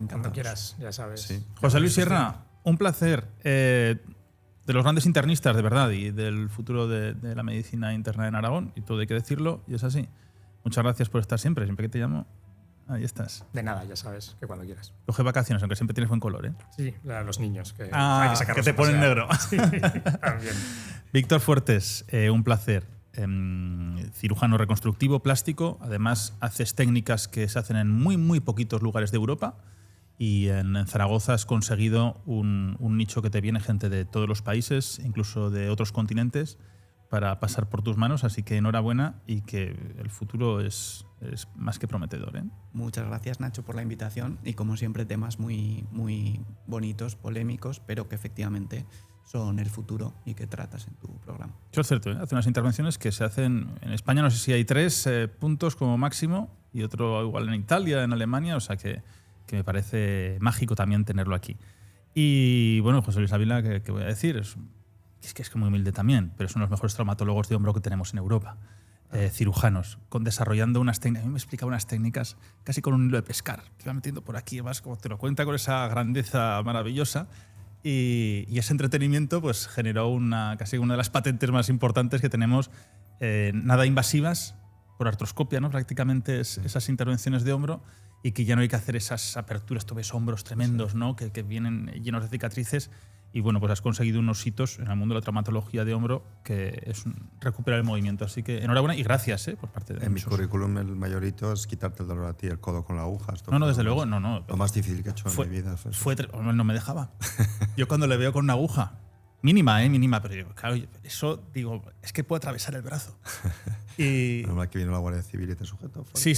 S5: Cuando quieras, ya sabes.
S3: Sí.
S2: José Luis Sierra, un placer. De los grandes internistas, de verdad, y del futuro de la medicina interna en Aragón, y todo hay que decirlo, y es así. Muchas gracias por estar siempre que te llamo. Ahí estás.
S5: De nada, ya sabes, que cuando quieras.
S2: Coge vacaciones, aunque siempre tienes buen color, ¿eh?
S5: Sí, los niños. Que hay
S2: Ah,
S5: sacarlos
S2: que te
S5: a
S2: ponen
S5: pasear.
S2: negro.
S5: Sí, también.
S2: Víctor Fuertes, un placer. Cirujano reconstructivo plástico. Además, haces técnicas que se hacen en muy, muy poquitos lugares de Europa. Y en Zaragoza has conseguido un nicho que te viene gente de todos los países, incluso de otros continentes, para pasar por tus manos. Así que enhorabuena y que el futuro es más que prometedor, ¿eh?
S4: Muchas gracias, Nacho, por la invitación y, como siempre, temas muy, muy bonitos, polémicos, pero que efectivamente son el futuro y que tratas en tu programa.
S2: Eso es cierto, ¿eh? Hace unas intervenciones que se hacen en España, no sé si hay 3 puntos como máximo y otro igual en Italia, en Alemania, o sea que me parece mágico también tenerlo aquí. Y bueno, José Luis Ávila, ¿qué voy a decir? Es que es muy humilde también, pero son los mejores traumatólogos de hombro que tenemos en Europa. Cirujanos, desarrollando unas técnicas. A mí me explicaba unas técnicas casi con un hilo de pescar, que iba metiendo por aquí, además, como te lo cuenta con esa grandeza maravillosa. Y ese entretenimiento pues generó casi una de las patentes más importantes que tenemos, nada invasivas, por artroscopia, ¿no? Prácticamente esas intervenciones de hombro, y que ya no hay que hacer esas aperturas, tú ves hombros tremendos, ¿no? que vienen llenos de cicatrices, Y bueno, pues has conseguido unos hitos en el mundo de la traumatología de hombro que es recuperar el movimiento. Así que enhorabuena y gracias por parte de
S3: En mi
S2: muchos.
S3: currículum el mayor hito es quitarte el dolor a ti, el codo con la aguja. Esto
S2: No,
S3: fue
S2: desde
S3: lo
S2: luego,
S3: más-
S2: no.
S3: Lo más difícil que he hecho en mi vida. Fue eso.
S2: No me dejaba. Yo cuando le veo con una aguja, mínima, pero yo, claro, eso digo, es que puedo atravesar el brazo. Y
S3: Menos mal que vino la Guardia Civil y te sujetó.
S2: sí,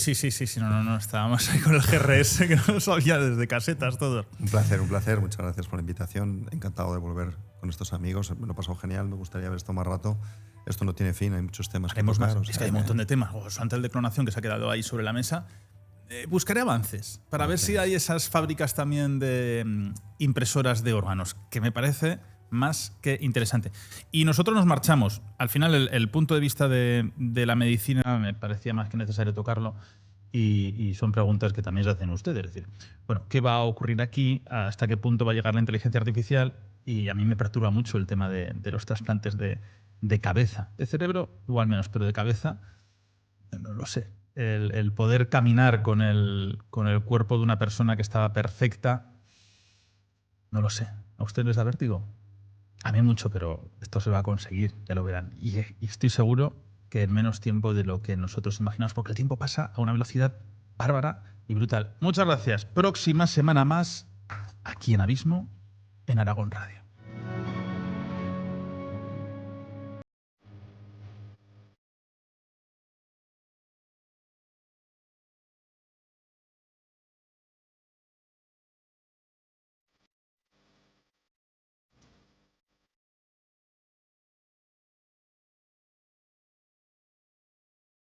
S2: no, estábamos ahí con el GRS, que no sabía desde casetas todo.
S3: Un placer. Muchas gracias por la invitación. Encantado de volver con estos amigos. Me lo he pasado genial. Me gustaría ver esto más rato. Esto no tiene fin. Hay muchos temas
S2: Haremos
S3: que
S2: más.
S3: tocar.
S2: Es que hay un montón de temas. O antes de clonación que se ha quedado ahí sobre la mesa. Buscaré avances para ver si hay esas fábricas también de impresoras de órganos, que me parece más que interesante. Y nosotros nos marchamos. Al final, el punto de vista de la medicina me parecía más que necesario tocarlo. Y son preguntas que también se hacen ustedes. Es decir, bueno, ¿qué va a ocurrir aquí? ¿Hasta qué punto va a llegar la inteligencia artificial? Y a mí me perturba mucho el tema de los trasplantes de cabeza. De cerebro, igual menos, pero de cabeza, no lo sé. El poder caminar con el cuerpo de una persona que estaba perfecta, no lo sé. ¿A ustedes les da vértigo? A mí mucho, pero esto se va a conseguir, ya lo verán. Y estoy seguro que en menos tiempo de lo que nosotros imaginamos, porque el tiempo pasa a una velocidad bárbara y brutal. Muchas gracias. Próxima semana más aquí en Abismo, en Aragón Radio.